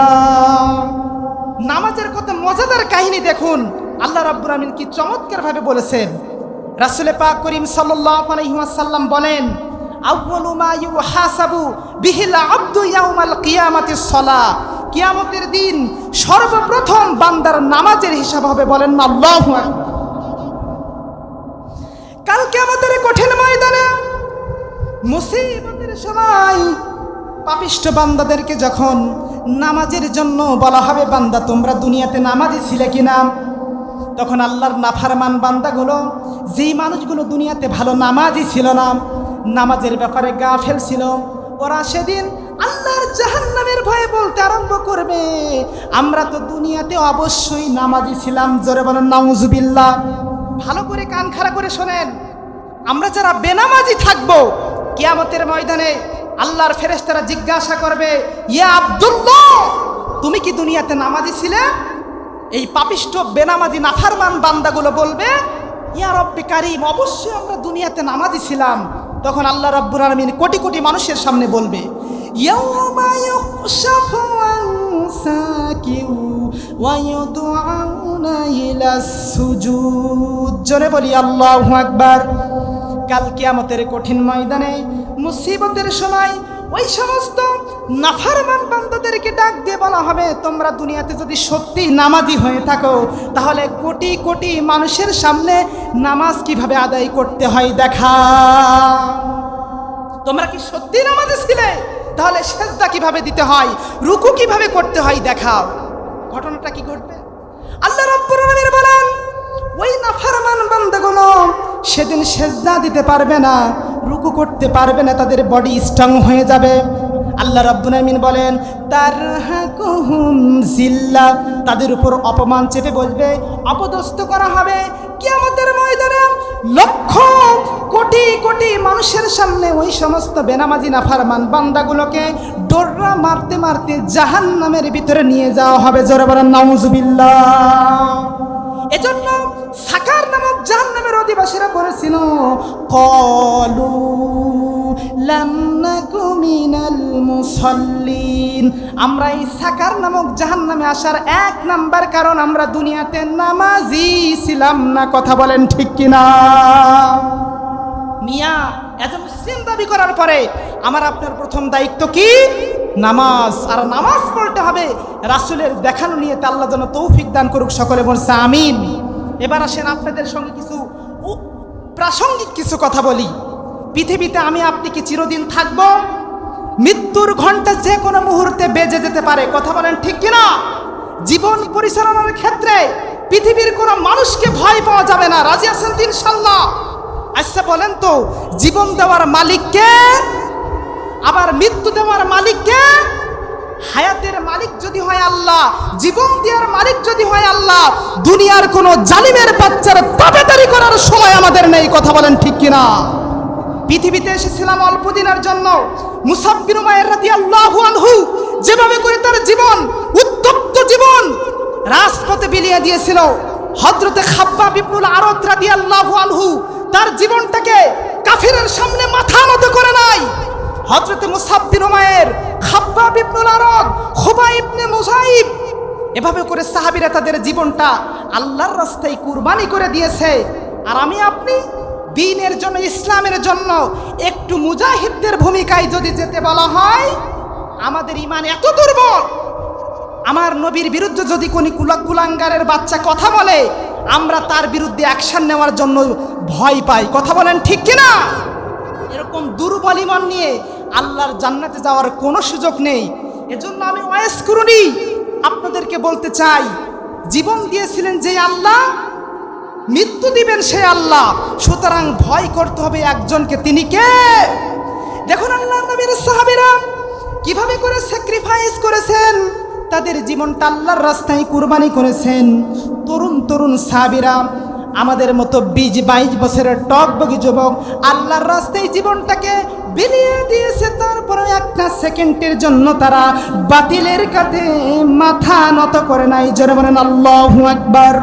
নামাজের কত মজাদার কাহিনী দেখুন। আল্লাহ রাব্বুল আমিন কি চমৎকার ভাবে বলেছেন। রাসূল পাক করিম সাল্লাল্লাহু আলাইহি ওয়াসাল্লাম বলেন, আউয়ালু মা ইউহাসাবু বিহিল আবদু ইয়াউমাল কিয়ামাতিস সালাহ। কিয়ামতের দিন সর্বপ্রথম বান্দার নামাজের হিসাব হবে। বলেন না আল্লাহু আকবার। কাল কিয়ামতের কঠিন ময়দানে, মুসিবতের সময় পাপিষ্ঠ বান্দাদেরকে যখন নামাজের জন্য বলা হবে, বান্দা তোমরা দুনিয়াতে নামাজি ছিলে কিনা, তখন আল্লাহর নাফরমান বান্দাগুলো, যেই মানুষগুলো দুনিয়াতে ভালো নামাজি ছিল না, নামাজের ব্যাপারে গাফেল ছিল, ওরা সেদিন আল্লাহর জাহান্নামের ভয়ে বলতে আরম্ভ করবে, আমরা তো দুনিয়াতে অবশ্যই নামাজি ছিলাম। জোরে বলেন নাউজুবিল্লাহ। ভালো করে কান খাড়া করে শোনেন, আমরা যারা বেনামাজি থাকবো, কিয়ামতের ময়দানে আল্লাহর ফেরেশতারা জিজ্ঞাসা করবে, ইয়া আব্দুল্লাহ, তুমি কি দুনিয়াতে নামাজি ছিলে? এই পাপিষ্ঠ বেনামাজি নাফরমান বান্দাগুলো বলবে, ইয়া রব্বি কারীম, অবশ্যই আমরা দুনিয়াতে নামাজি ছিলাম। তখন আল্লাহ রাব্বুল আলামিন কোটি কোটি মানুষের সামনে বলবে, ইয়াউমা ইউকশাফু আন সাকিউ ওয়া ইউদআউনা ইলাস সুজুদ। জোরে বলি আল্লাহু আকবার। কাল কিয়ামতের কঠিন ময়দানে, মুসিবতের সময় ওই সমস্ত নাফরমান বান্দাদেরকে ডাক দিয়ে বলা হবে, তোমরা দুনিয়াতে যদি সত্যি নামাজি হয়ে থাকো, তাহলে কোটি কোটি মানুষের সামনে নামাজ কিভাবে আদায় করতে হয় দেখা। তোমরা কি সত্যি নামাজি ছিলে? তাহলে সেজদা কিভাবে দিতে হয়, রুকু কিভাবে করতে হয় দেখাও। ঘটনাটা কি ঘটবে? আল্লাহ রাব্বুল আলামিন বলেন, ওই নাফরমান বান্দাগুলো সেদিন সেজদা দিতে পারবে না, রুকু করতে পারবে না, তাদের বডি স্ট্রং হয়ে যাবে। আল্লাহ রাব্বুল আলামিন বলেন, তারহাকুহুম জিল্লাহ, তাদের উপর অপমান চেপে বসবে, অপদস্থ করা হবে। কিয়ামতের ময়দানে লক্ষ কোটি কোটি মানুষের সামনে ওই সমস্ত বেনামাজি নাফরমান বান্দাগুলোকে ডোররা মারতে মারতে জাহান্নামের ভিতরে নিয়ে যাওয়া হবে। জোরে বলেন নাউজুবিল্লাহ। এজন্য সাকার নামক জাহান্নামের অধিবাসীরা বলেছিল, ক্বালু লাম নাকু মিনাল মুসাল্লিন, আমরা এই সাকার নামক জাহান্নামে আসার 1 নাম্বার কারণ, আমরা দুনিয়াতে নামাজি ছিলাম না। কথা বলেন ঠিক কিনা? মিয়া, এজ এ মুসলিম দাবি করার পরে আমার আপনার প্রথম দায়িত্ব কি? নামাজ। আর নামাজ পড়তে হবে রাসূলের দেখানো নিয়তে। আল্লাহ যেন তৌফিক দান করুক। সকলে বলছে আমিন। এবার আসেন আপনাদের সঙ্গে কিছু প্রাসঙ্গিক কিছু কথা বলি। পৃথিবীতে আমি আপনি কি চিরদিন থাকব? মৃত্যুর ঘণ্টা যে কোনো মুহূর্তে বেজে যেতে পারে। কথা বলেন ঠিক কিনা? জীবন পরিচালনার ক্ষেত্রে পৃথিবীর কোনো মানুষকে ভয় পাওয়া যাবে না। রাজি আছেন ইনশাআল্লাহ? আচ্ছা বলেন তো, জীবন দেওয়ার মালিককে, আবার মৃত্যু দেওয়ার মালিককে? হায়াতের মালিক যদি হয় আল্লাহ, জীবন দেওয়ার মালিক যদি হয় আল্লাহ, দুনিয়ার কোনো জালিমের বাচ্চার তাবেদারি করার সময় আমাদের নেই। কথা বলেন ঠিক কিনা? পৃথিবীতে এসেছিলাম অল্প দিনের জন্য। মুসাব বিন উমাইর রাদিয়াল্লাহু আনহু যেভাবে করে তার জীবন, উত্তপ্ত জীবন রাজপথে বিলিয়ে দিয়েছিল, হযরতে খাব্বাব ইবনুল আরদ রাদিয়াল্লাহু আনহু তার জীবনটাকে কাফিরের সামনে মাথা নত করে নাই। হযরতে মুসাব বিন উমাইর, খাব্বাব ইবনুল আরদ, খুবাইব ইবনে মুসাইব, এভাবে করে সাহাবীরা তাদের জীবনটা আল্লাহর রাস্তায় কুরবানি করে দিয়েছে। আর আমি আপনি দ্বীনের জন্য, ইসলামের জন্য একটু মুজাহিদদের ভূমিকায় যদি যেতে বলা হয়, আমাদের ঈমান এত দুর্বল, আমার নবীর বিরুদ্ধে যদি কোনো কুলাঙ্গারের বাচ্চা কথা বলে, আমরা তার বিরুদ্ধে অ্যাকশন নেওয়ার জন্য ভয় পাই। কথা বলেন ঠিক কিনা? এরকম দুর্বল ঈমান নিয়ে আল্লাহর জান্নাতে যাওয়ার কোনো সুযোগ নেই। এজন্য আমি ওয়াইস করুনি আপনাদেরকে বলতে চাই, জীবন দিয়েছিলেন যে আল্লাহ, মৃত্যু দিবেন সে আল্লাহ, সুতরাং ভয় করতে হবে একজনকে। তিনি কে? দেখুন আল্লাহর নবীর সাহাবীরা কিভাবে করে স্যাক্রিফাইস করেছেন, তাদের জীবনটা আল্লাহর রাস্তায় কুরবানি করেছেন। তরুণ তরুণ সাহাবীরা, আমাদের মতো 20-22 বছরের টকবগি যুবক, আল্লাহর রাস্তায় জীবনটাকে বিলিয়ে দিয়েছে। তারপরে একটা সেকেন্ডের জন্য তারা বাতিলের কাছে মাথা নত করে নাই। জোরে বলেন আল্লাহু আকবার।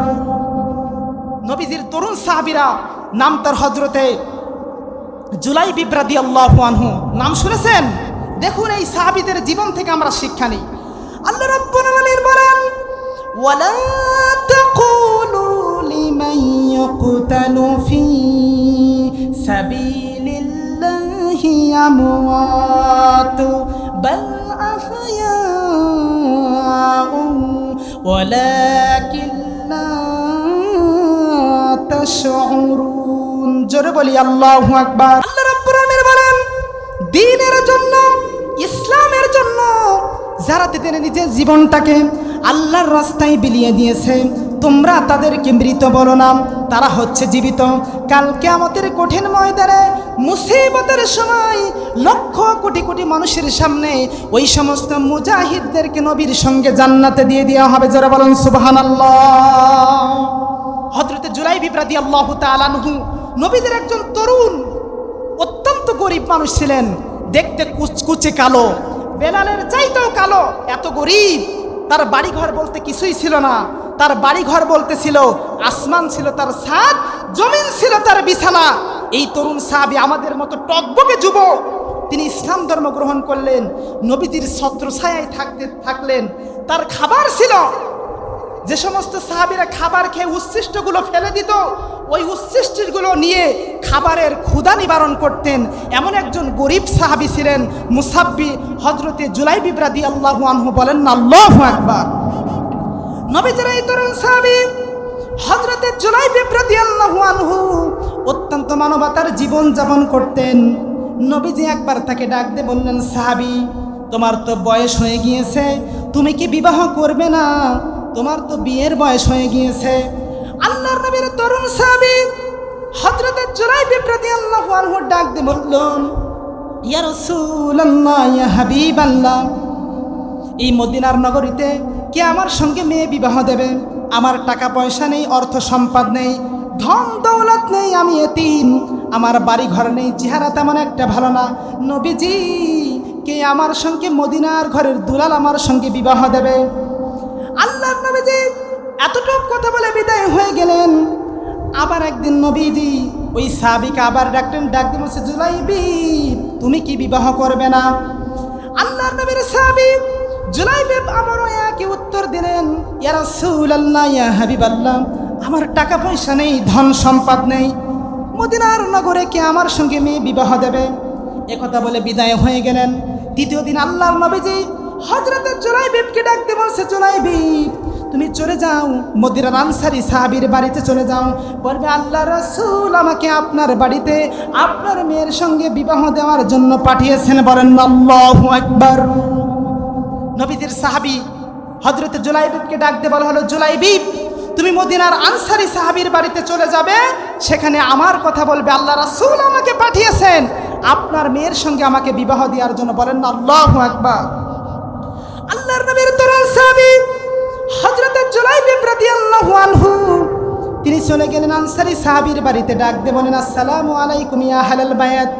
নবীজির তরুণ সাহাবীরা, নাম তার হযরতে জুলাইবিব রাদিয়াল্লাহু আনহু, নাম শুনেছেন? দেখুন এই সাহাবীদের জীবন থেকে আমরা শিক্ষা নিই। আল্লাহ রাব্বুল আলামিন বলেন, ওয়ালা তাকুলু লিমান ইয়াকতালু ফি সাবিলিল্লাহি আমওয়াত বাল আহয়াউ ওয়ালাকিন লা তাশউরুন। জোরে বলি আল্লাহু আকবার। আল্লাহ রাব্বুল আলামিন বলেন, দ্বীনের জন্য, ইসলামের জন্য যারা নিজের জীবনটাকে আল্লাহর রাস্তায় বিলিয়ে দিয়েছে, তোমরা তাদেরকে মৃত বলো না, তারা হচ্ছে জীবিত। কাল কিয়ামতের কঠিন ময়দানে, মুসিবতের সময় লক্ষ কোটি কোটি মানুষের সামনে ওই সমস্ত মুজাহিদদেরকে নবীর সঙ্গে জান্নাতে দিয়ে দেওয়া হবে। যারা বলেন সুবহানাল্লাহ। হযরতে জুলাইবিব রাদিয়াল্লাহু তাআলা আনহু নবীদের একজন তরুণ, অত্যন্ত গরিব মানুষ ছিলেন, দেখতে কুচকুচে কালো, বেলালের চাইতেও কালো, এত গরিব। তার বাড়িঘর বলতে কিছুই ছিল না। তার বাড়িঘর বলতে ছিল আসমান ছিল তার ছাদ, জমিন ছিল তার বিছানা। এই তরুণ সাহাবী আমাদের মতো টকবকে যুবক, তিনি ইসলাম ধর্ম গ্রহণ করলেন, নবীজির ছত্রছায়ায় থাকলেন। তার খাবার ছিল, যে সমস্ত সাহাবীরা খাবার খেয়ে উচ্ছিষ্টগুলো ফেলে দিত, ওই উচ্ছিষ্টগুলো নিয়ে খাবারের ক্ষুধা নিবারণ করতেন। এমন একজন গরিব সাহাবী ছিলেন মুসাব্বি হযরতে জুলাইবিব রাদিয়াল্লাহু আনহু। বলেন না আল্লাহু আকবার। নবীজির এই তরুণ সাহাবী হযরতে জুলাইবিব রাদিয়াল্লাহু আনহু অত্যন্ত মানবতার জীবন যাপন করতেন। নবীজি একবার তাকে ডাক দিয়ে বললেন, সাহাবী, তোমার তো বয়স হয়ে গিয়েছে, তুমি কি বিবাহ করবে না? তোমার তো বিয়ের বয়স হয়ে গিয়েছে। আল্লাহর নবীর তরুণ সাহাবী হযরত জুলাইবিব রাদিয়াল্লাহু আনহু ডাক দিয়ে বললেন, ইয়া রাসূলুল্লাহ, ইয়া হাবিবাল্লাহ, এই মদিনার নগরীতে কে আমার সঙ্গে মেয়ে বিবাহ দেবে? আমার টাকা পয়সা নেই, অর্থ সম্পদ নেই, ধন দৌলত নেই, আমি এতিম, আমার বাড়ি ঘর নেই, চেহারা তেমন একটা ভালো না। নবীজি, কে আমার সঙ্গে মদিনার ঘরের দুলাল আমার সঙ্গে বিবাহ দেবে? আল্লাহর নবীজি এতটুকু কথা বলে বিদায় হয়ে গেলেন। আবার একদিন নবীজি ওই সাহাবীকে আবার ডাকলেন, ডাক দিয়ে বলছে, জুলাইবিব, তুমি কি বিবাহ করবে না? আল্লাহর নবীর সাহাবী জুলাইবিব আবারও একই উত্তর দিলেন, ইয়া রাসূলুল্লাহ, ইয়া হাবিবাল্লাহ, আমার টাকা পয়সা নেই, ধন সম্পদ নেই, মদিনার নগরে কে আমার সঙ্গে মেয়ে বিবাহ দেবে? একথা বলে বিদায় হয়ে গেলেন। দ্বিতীয় দিন আল্লাহর নবীজি হযরত জুলাইবিবকে ডাক দিয়ে বলছে, জুলাইবিব, তুমি চলে যাও মদিনার আনসারী সাহাবীর বাড়িতে চলে যাও, বলবে আল্লাহর রাসূল আমাকে আপনার বাড়িতে আপনার মেয়ের সঙ্গে বিবাহ দেওয়ার জন্য পাঠিয়েছেন। বলেন আল্লাহু আকবার। নবীজির সাহাবী হযরত জুলাইবিবকে ডাক দিয়ে বলা হলো, জুলাইবিব, তুমি মদিনার আনসারী সাহাবীর বাড়িতে চলে যাবে, সেখানে আমার কথা বলবে, আল্লাহ রাসূল আমাকে পাঠিয়েছেন আপনার মেয়ের সঙ্গে আমাকে বিবাহ দেওয়ার জন্য। বলেন না আল্লাহু আকবার। আল্লাহর নবীর তরুণ সাহাবী হযরত জুলাইবিব রাদিয়াল্লাহু আনহু তিনি চলে গেলেন আনসারী সাহাবীর বাড়িতে, ডাক দিয়ে বলেন, আসসালামু আলাইকুম ইয়া আহলাল বায়াত।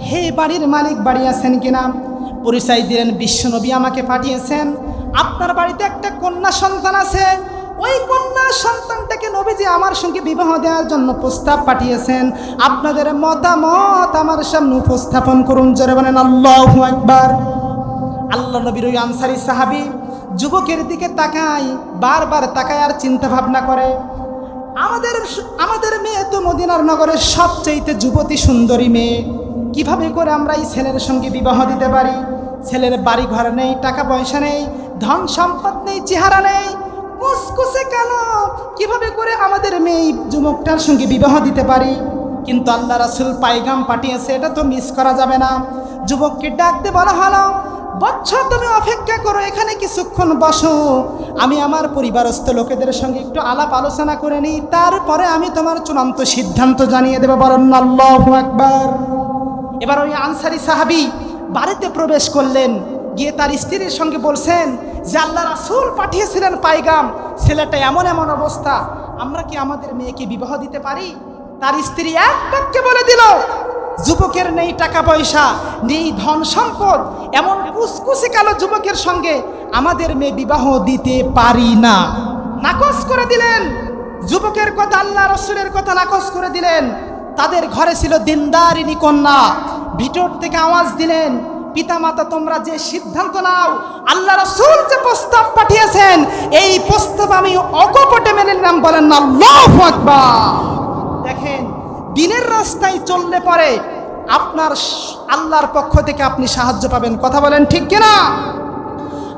হে বাড়ির মালিক, বাড়ি আছেন কিনা? পরিচয় দিলেন, বিশ্বনবী আমাকে পাঠিয়েছেন, আপনার বাড়িতে একটা কন্যা সন্তান আছে, ওই কন্যা সন্তানটাকে নবীজি আমার সঙ্গে বিবাহ দেওয়ার জন্য প্রস্তাব পাঠিয়েছেন, আপনাদের মতামত আমার সামনে উপস্থাপন করুন। জোরে বলেন আল্লাহু আকবার। আল্লাহ নবীর ওই আনসারী সাহাবী যুবকের দিকে তাকায়, বারবার তাকায় আর চিন্তা ভাবনা করে, আমাদের মেয়ে তো মদিনার নগরের সবচেয়ে যুবতী সুন্দরী মেয়ে, কিভাবে করে আমরা এই ছেলের সঙ্গে বিবাহ দিতে পারি? ছেলের বাড়ি ঘর নেই, টাকা পয়সা নেই, ধন সম্পদ নেই, চেহারা নেই, কুসকুসে কালো, কিভাবে করে আমাদের মেয়ে যুবকটার সঙ্গে বিবাহ দিতে পারি? কিন্তু আল্লাহ রাসূল পায়গাম পাঠিয়েছে, এটা তো মিস করা যাবে না। যুবককে ডাকতে বলা হলো, বৎস তুমি অপেক্ষা করো, এখানে কিছুক্ষণ বসো, আমি আমার পরিবারস্থ লোকেদের সঙ্গে একটু আলাপ আলোচনা করে নিই, তারপরে আমি তোমার চূড়ান্ত সিদ্ধান্ত জানিয়ে দেবো। বলেন আল্লাহু আকবার। এবার ওই আনসারী সাহাবী বাড়িতে প্রবেশ করলেন, গিয়ে তার স্ত্রীর সঙ্গে বলছেন যে আল্লাহ রাসূল পাঠিয়েছিলেন পায়গাম, ছেলেটা এমন এমন অবস্থা, আমরা কি আমাদের মেয়েকে বিবাহ দিতে পারি? তার স্ত্রী এক বাক্যে বলে দিল, যুবকের নেই টাকা পয়সা, নেই ধন সম্পদ, এমন কুসকুসে কালো যুবকের সঙ্গে আমাদের মেয়ে বিবাহ দিতে পারি না। নাকচ করে দিলেন যুবকের কথা, আল্লাহ রাসূলের কথা নাকচ করে দিলেন। তাদের ঘরে ছিল দিনদারিনী কন্যা, ভিতর থেকে আওয়াজ দিলেন, পিতামাতা তোমরা যে সিদ্ধান্ত নাও, আল্লাহ রাসূল যে প্রস্তাব পাঠিয়েছেন এই প্রস্তাব আমি অকপটে মেনে নিলাম। বলেন না আল্লাহু আকবার। দেখেন, দিনের রাস্তায় চললে পরে আপনার আল্লাহর পক্ষ থেকে আপনি সাহায্য পাবেন। কথা বলেন ঠিক কিনা?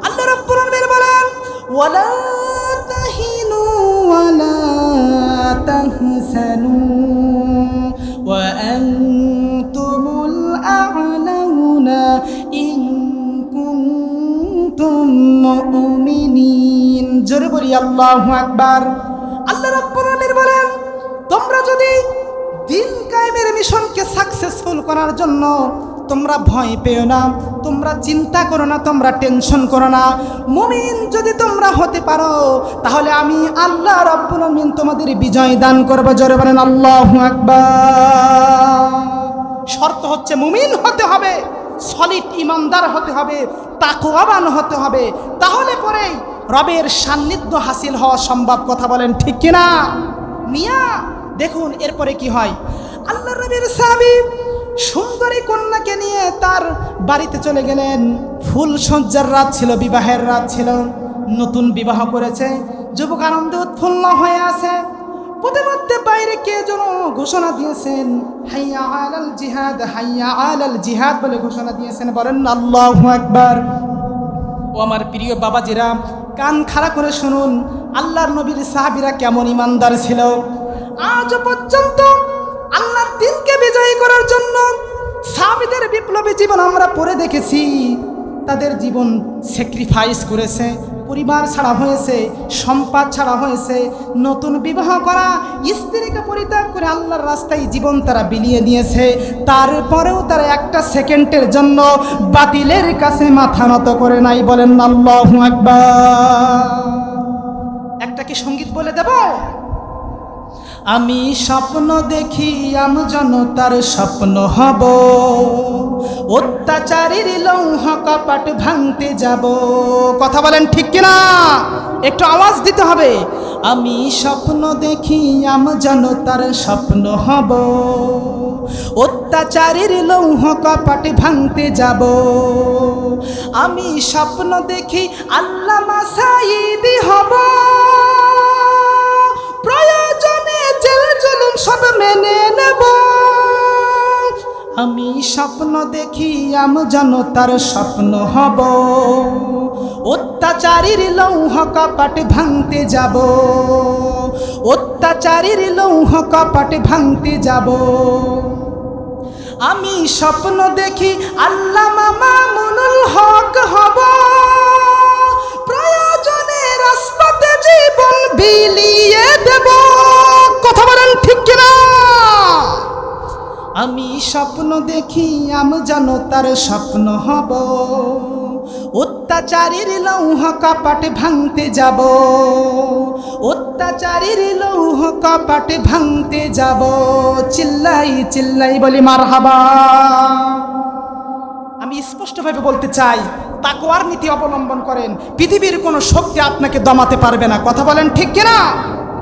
আল্লাহ রাব্বুল আলামিন বলেন, ওয়ালা তাহিনু ওয়ালা তাহসানু ওয়া আনতুমুল আ'লাউনা ইন কুনতুম মুমিনিন। জোরে বলি আল্লাহু আকবার। আল্লাহ রাব্বুল আলামিন বলেন, তোমরা যদি দিন কায়েমের মিশনকে সাকসেসফুল করার জন্য তোমরা ভয় পেও না, তোমরা চিন্তা করো না, তোমরা টেনশন করো না, মুমিন যদি তোমরা হতে পারো তাহলে আমি আল্লাহ রাব্বুল আমিন তোমাদের বিজয় দান করব। জোরে বলেন আল্লাহু আকবার। শর্ত হচ্ছে মুমিন হতে হবে, সলিড ইমানদার হতে হবে, তাকওয়াবান হতে হবে, তাহলে পরেই রবের সান্নিধ্য হাসিল হওয়া সম্ভব। কথা বলেন ঠিক কিনা? মিয়া দেখুন এরপরে কি হয়। আল্লাহর নবীর সাহাবী সুন্দরী কন্যাকে নিয়ে তার বাড়িতে চলে গেলেন। ফুল সজ্জার রাত ছিল, বিবাহের রাত ছিল, নতুন বিবাহ করেছে, যুবক আনন্দে উৎফুল্ল হয়ে আছে। প্রতিমধ্যে বাইরে কে যেন ঘোষণা দিয়েছেন, হাইয়া আলাল জিহাদ, হাইয়া আলাল জিহাদ বলে ঘোষণা দিয়েছেন। বলেন আল্লাহু আকবার। ও আমার প্রিয় বাবাজিরা, কান খাড়া করে শুনুন, আল্লাহর নবীর সাহাবীরা কেমন ইমানদার ছিল। আজ পর্যন্ত আল্লাহর দ্বীনকে বিজয়ী করার জন্য সাহাবীদের বিপ্লবী জীবন আমরা পড়ে দেখেছি। তাদের জীবন স্যাক্রিফাইস করেছে, পরিবার ছাড়া হয়েছে, সম্পদ ছাড়া হয়েছে, নতুন বিবাহ করা, স্ত্রীকে পরিত্যাগ করে আল্লাহর রাস্তায় জীবন তারা বিলিয়ে দিয়েছে। তারপরেও তারা একটা সেকেন্ডের জন্য বাতিলের কাছে মাথা নত করে নাই। বলেন আল্লাহু আকবার। একটা কি সঙ্গীত বলে দেব? আমি স্বপ্ন দেখি আমি জনতার স্বপ্ন হব, অত্যাচারীর লৌহ কপাট ভাঙতে যাব। কথা বলেন ঠিক কিনা? একটু আওয়াজ দিতে হবে। আমি স্বপ্ন দেখি আমি জনতার স্বপ্ন হব, অত্যাচারীর লৌহ কপাট ভাঙতে যাব। আমি স্বপ্ন দেখি আল্লামা সাঈদী হব, প্রয়োজনে জেল জুলুম সব মেনে নেব। আমি স্বপ্ন দেখি আমি জনতার স্বপ্ন হব, অত্যাচারীর লৌহ কপাট ভাঙতে যাব, অত্যাচারীর লৌহ কপাট ভাঙতে যাব। আমি স্বপ্ন দেখি আল্লামা মামুনুল হক হব, প্রয়োজনে রাজপথে জীবন বিলিয়ে দেব। কথা বলেন ঠিক কিনা? আমি স্বপ্ন দেখি আমি যেন তার স্বপ্ন হব, অত্যাচারীর লৌহ কপাট ভাঙতে যাব, অত্যাচারীর লৌহ কপাট ভাঙতে যাব। চিল্লাই চিল্লাই বলি মারহাবা। আমি স্পষ্টভাবে বলতে চাই, তাকওয়ার নীতি অবলম্বন করেন, পৃথিবীর কোনো শক্তি আপনাকে দমাতে পারবে না। কথা বলেন ঠিক কিনা?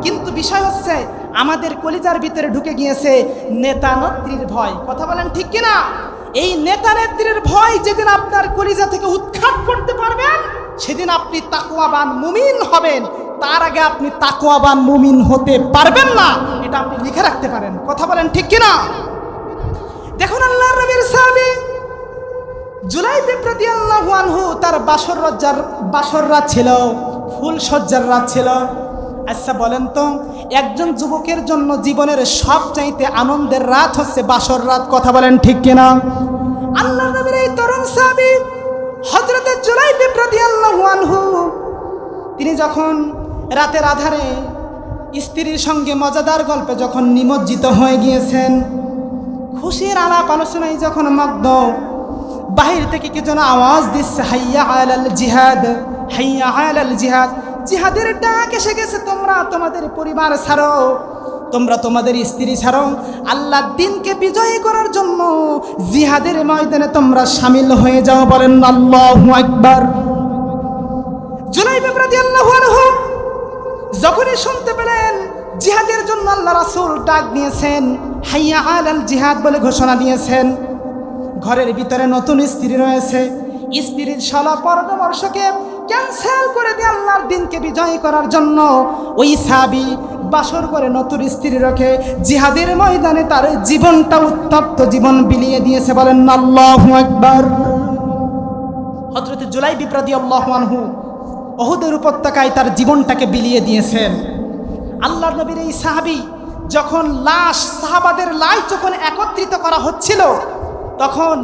কিন্তু বিষয় হচ্ছে আমাদের কলিজার ভিতরে ঢুকে গিয়েছে নেতা নেত্রীর ভয়। কথা বলেন ঠিক কিনা? এই নেতা নেত্রীর ভয় যেদিন আপনার কলিজা থেকে উৎখাত করতে পারবেন, সেদিন আপনি তাকওয়াবান মুমিন হবেন। তার আগে আপনি তাকওয়াবান মুমিন হতে পারবেন না, এটা আপনি লিখে রাখতে পারেন। কথা বলেন ঠিক কিনা? দেখুন আল্লাহর নবীর সাহাবী জুলাইবিব রাদিয়াল্লাহু আনহু, তার বাসর রাত ছিল, ফুল সজ্জার রাত ছিল। আচ্ছা বলেন তো, একজন যুবকের জন্য জীবনের সবচাইতে আনন্দের রাত হচ্ছে বাসর রাত। কথা বলেন ঠিক কিনা? আল্লাহর নবীর এই তরুণ সাহাবী হযরত জুলাইবিব রাদিয়াল্লাহু আনহু, তিনি যখন রাতের আধারে স্ত্রীর সঙ্গে মজাদার গল্পে যখন নিমজ্জিত হয়ে গিয়েছেন, খুশির আলাপ আলোচনায় যখন মগ্ন, বাহির থেকে কি যেন আওয়াজ দিচ্ছে, হাইয়া আলাল জিহাদ, হাইয়া আলাল জিহাদ। জিহাদের ডাক এসে গেছে, তোমরা তোমাদের পরিবার ছাড়ো, তোমরা তোমাদের স্ত্রী ছাড়ো, আল্লাহর দ্বীনকে বিজয়ী করার জন্য জিহাদের ময়দানে তোমরা শামিল হয়ে যাও। বলেন আল্লাহু আকবার। জুলাইবিব রাদিয়াল্লাহু আনহু যখনই শুনতে পেলেন জিহাদের জন্য আল্লাহ রাসূল ডাক দিয়েছেন, হাইয়া আলাল জিহাদ বলে ঘোষণা দিয়েছেন, ঘরের ভিতরে নতুন স্ত্রী রয়েছে, স্ত্রীর ষোলো পরামর্শকে ক্যান্সেল করে দিয়ে আল্লাহর দ্বীনকে বিজয়ী করার জন্য ওই সাহাবী বাসর করে নতুন স্ত্রী রেখে জিহাদের ময়দানে তার জীবনটা উত্তপ্ত জীবন বিলিয়ে দিয়েছে। বলেন আল্লাহু আকবার। হযরত জুলাইবিব রাদিয়াল্লাহু আনহু উহুদের উপত্যকায় তার জীবনটাকে বিলিয়ে দিয়েছেন। আল্লাহর নবীর এই সাহাবী যখন সাহাবাদের লাশ যখন একত্রিত করা হচ্ছিল, তখন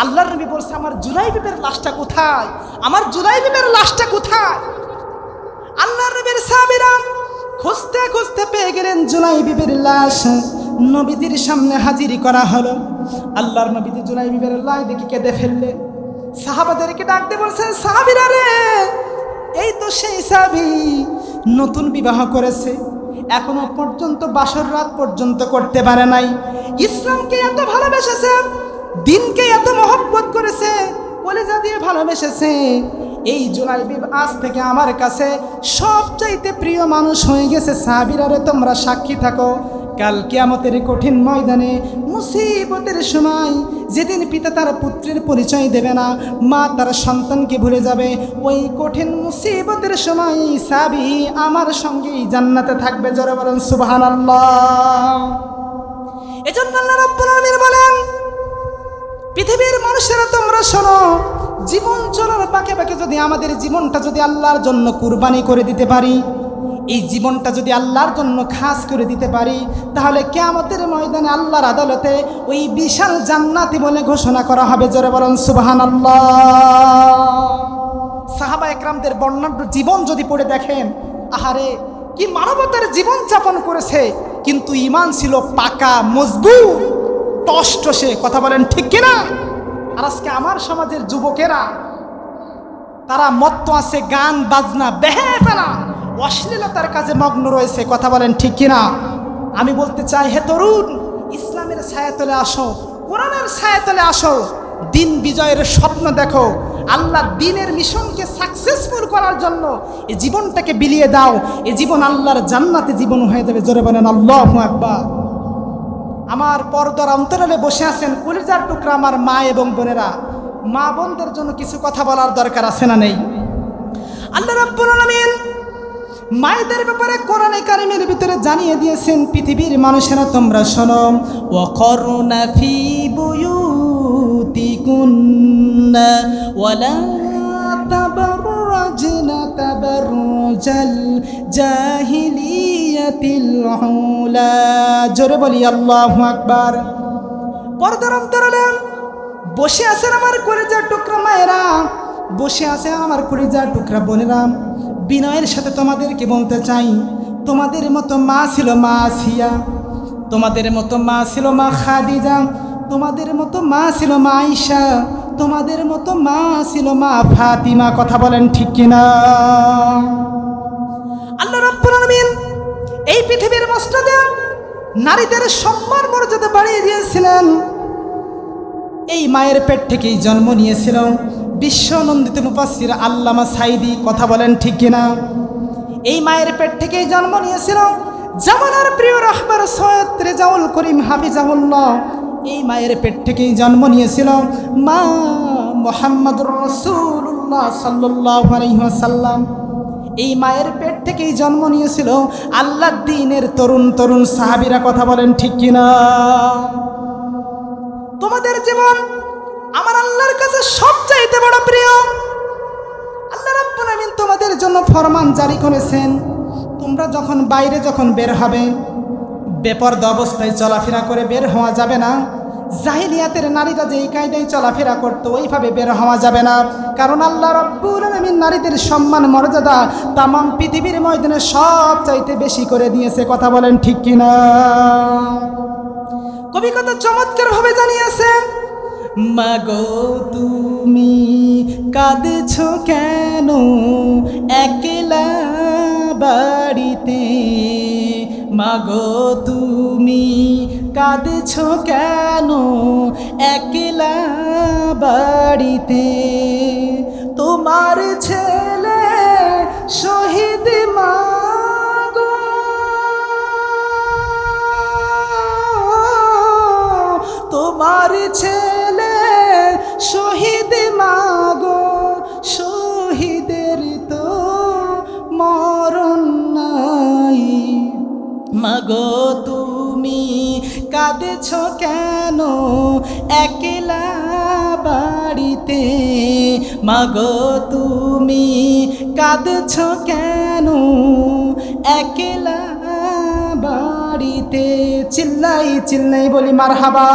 আল্লাহর নবী বলছে, আমার জুলাইবিবের লাশটা কোথায়, আমার জুলাইবিবের লাশটা কোথায়? আল্লাহর নবীর সাহাবীরা খুঁজতে খুঁজতে পেয়ে গেলেন জুলাইবিবের লাশ। নবীদের সামনে হাজির করা হলো। আল্লাহর নবী জুলাইবিবের লাশ দেখে কেঁদে ফেললেন। সাহাবাদেরকে ডাকতে বলছেন, সাহাবীরা রে, এই তো সেই সাহাবী নতুন বিবাহ করেছে, এখনো পর্যন্ত বাসর রাত পর্যন্ত করতে পারে নাই, ইসলামকে এত ভালোবেসেছে, দিনকে এত মহব্বত করেছে, কলিজা দিয়ে ভালোবেসেছে। এই জুলাইবিব আজ থেকে আমার কাছে সবচাইতে প্রিয় মানুষ হয়ে গেছে। সাহাবীরা রে, তোমরা সাক্ষী থাকো, কাল কিয়ামতের কঠিন ময়দানে মুসিবতের সময়, যেদিন পিতা তার পুত্রের পরিচয় দেবে না, মা তার সন্তানকে ভুলে যাবে, ওই কঠিন মুসিবতের সময় সাহাবী আমার সঙ্গেই জান্নাতে থাকবে। জোরে বলেন সুবহানাল্লাহ। এজন্য আল্লাহ রাব্বুল আলামিন বলেন, পৃথিবীর মানুষেরা তোমরা শোনো, জীবন চলার পাকে পাকে যদি আমাদের জীবনটা যদি আল্লাহর জন্য কুরবানি করে দিতে পারি, এই জীবনটা যদি আল্লাহর জন্য খাস করে দিতে পারি, তাহলে কিয়ামতের ময়দানে আল্লাহর আদালতে ওই বিশাল জান্নাতি বলে ঘোষণা করা হবে। জোরে বলেন সুবহানাল্লাহ। সাহাবা একরামদের বর্ণাঢ্য জীবন যদি পড়ে দেখেন, আহারে কি মানবতার জীবন যাপন করেছে, কিন্তু ঈমান ছিল পাকা মজবুত টসটসে। কথা বলেন ঠিক কিনা? আর আজকে আমার সমাজের যুবকেরা তারা মত্ত আছে, গান বাজনা বেহায়াপনা অশ্লীলতার কাজে মগ্ন রয়েছে। কথা বলেন ঠিক কিনা? আমি বলতে চাই, হে তরুণ, ইসলামের ছায়াতলে আসো, কোরআনের ছায়াতলে আসো, দিন বিজয়ের স্বপ্ন দেখো, আল্লাহ দিনের মিশনকে সাকসেসফুল করার জন্য এই জীবনটাকে বিলিয়ে দাও। এই জীবন আল্লাহর জান্নাতে জীবন হয়ে যাবে। জোরে বলেন আল্লাহু আকবার। আমার পর্দার অন্তরালে বসে আছেন কলিজার টুকরা আমার মা এবং বোনেরা, মা বোনদের জন্য কিছু কথা বলার দরকার আছে না নেই? আল্লাহ রাব্বুল আলামিন মায়েদের ব্যাপারে কোরআনে কারিমের ভিতরে জানিয়ে দিয়েছেন, পৃথিবীর মানুষেরা তোমরা শোনো, ওয়াকরনা ফি বুয়ুতিকুন্না ওয়ালা তাবাররাজনা তাবাররুজাল জাহিলিয়াতিল উলা। জোরে বলি আল্লাহু আকবার। পর্দার অন্তরালে বসে আছেন আমার কলিজার টুকরা মায়েরা, বসে আছে আমার কলিজার টুকরা বোনেরা, বিনয়ের সাথে তোমাদেরকে বলতে চাই, তোমাদের মতো মা ছিল মা আসিয়া, তোমাদের মতো মা ছিল মা খাদিজা, তোমাদের মতো মা ছিল মা আয়েশা, তোমাদের মতো মা ছিল মা ফাতিমা। কথা বলেন ঠিক কিনা? আল্লাহ রাব্বুল আলামিন এই পৃথিবীর মসনদে নারীদের সম্মান মর্যাদা বাড়িয়ে দিয়েছিলেন। এই মায়ের পেট থেকেই জন্ম নিয়েছিল বিশ্বনন্দিত মুফাসসির আল্লামা সাঈদী। কথা বলেন ঠিক কিনা? এই মায়ের পেট থেকেই জন্ম নিয়েছিল জামানার প্রিয় রাহবার সৈয়দ রেজাউল করিম হাফিজাহুল্লাহ। এই মায়ের পেট থেকেই জন্ম নিয়েছিল মা মুহাম্মদুর রাসূলুল্লাহ সাল্লাল্লাহু আলাইহি ওয়াসাল্লাম। এই মায়ের পেট থেকেই জন্ম নিয়েছিল আল্লাহর দ্বীনের তরুণ তরুণ সাহাবীরা। কথা বলেন ঠিক কিনা? তোমাদের জীবন আমার আল্লাহর কাছে সবচাইতে বড় প্রিয়। আল্লাহ রাব্বুল আলামিন তোমাদের জন্য ফরমান জারি করেছেন, তোমরা যখন বাইরে বের হবে, বেপরদা অবস্থায় চলাফেরা করে বের হওয়া যাবে না। জাহিলিয়াতের নারীরা যে এই কায়দায় চলাফেরা করতো ওইভাবে বের হওয়া যাবে না, কারণ আল্লাহ রাব্বুল আলামিন নারীদের সম্মান মর্যাদা তাম পৃথিবীর ময়দানে সব চাইতে বেশি করে দিয়েছে। কথা বলেন ঠিক কিনা? কবি কত চমৎকার ভাবে জানিয়েছে, মাগো তুমি কাঁদছো কেন একলা বাড়িতে, মাগো তুমি কাঁদছো কেন একলা বাড়িতে, তোমার ছেলে শহীদ মাগো, তোমার ছেলে শহীদ মাগো, শহীদের তো মরণ নাই, মাগো তুমি কাঁদছো কেন একলা বাড়িতে, মাগো তুমি কাঁদছো কেন একলা বাড়িতে। চিল্লাই চিল্লাই বলি মারহাবা।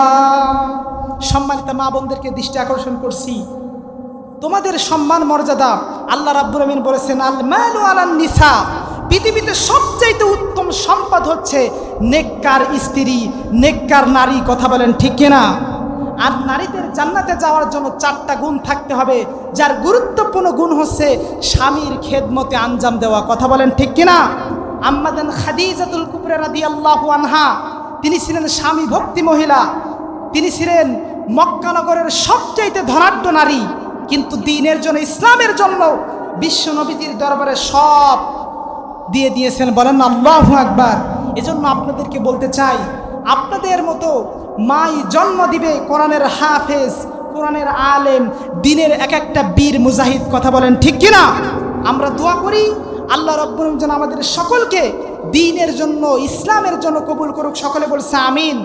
সম্মানিত মা বোনদেরকে দৃষ্টি আকর্ষণ করছি, তোমাদের সম্মান মর্যাদা আল্লাহ রাব্বুল আমিন বলেছেন আল মালু আলান নিসা, পৃথিবীতে সবচাইতে উত্তম সম্পদ হচ্ছে নেককার স্ত্রী, নেককার নারী। কথা বলেন ঠিক কিনা? আর নারীদের জান্নাতে যাওয়ার জন্য 4টা গুণ থাকতে হবে, যার গুরুত্বপূর্ণ গুণ হচ্ছে স্বামীর খেদমতে আঞ্জাম দেওয়া। কথা বলেন ঠিক কিনা? আম্মাদান খাদিজাতুল কুবরা রাদিয়াল্লাহু আনহা, তিনি ছিলেন স্বামী ভক্তি মহিলা, তিনি ছিলেন মক্কা নগরের সবচাইতে ধনাঢ্য নারী, কিন্তু দ্বীনের জন্য ইসলামের জন্য বিশ্ব নবীর দরবারে সব দিয়ে দিয়েছেন। বলেন আল্লাহু আকবার। এজন্য আপনাদেরকে বলতে চাই, আপনাদের মতো মাই জন্ম দিবে কোরআনের হাফেজ, কোরআনের আলেম, দ্বীনের এক একটা বীর মুজাহিদ। কথা বলেন ঠিক কিনা? আমরা দোয়া করি আল্লাহ রাব্বুল আলামিন যেন আমাদের সকলকে দ্বীনের জন্য, ইসলামের জন্য কবুল করুক। সকলে বলছে আমিন।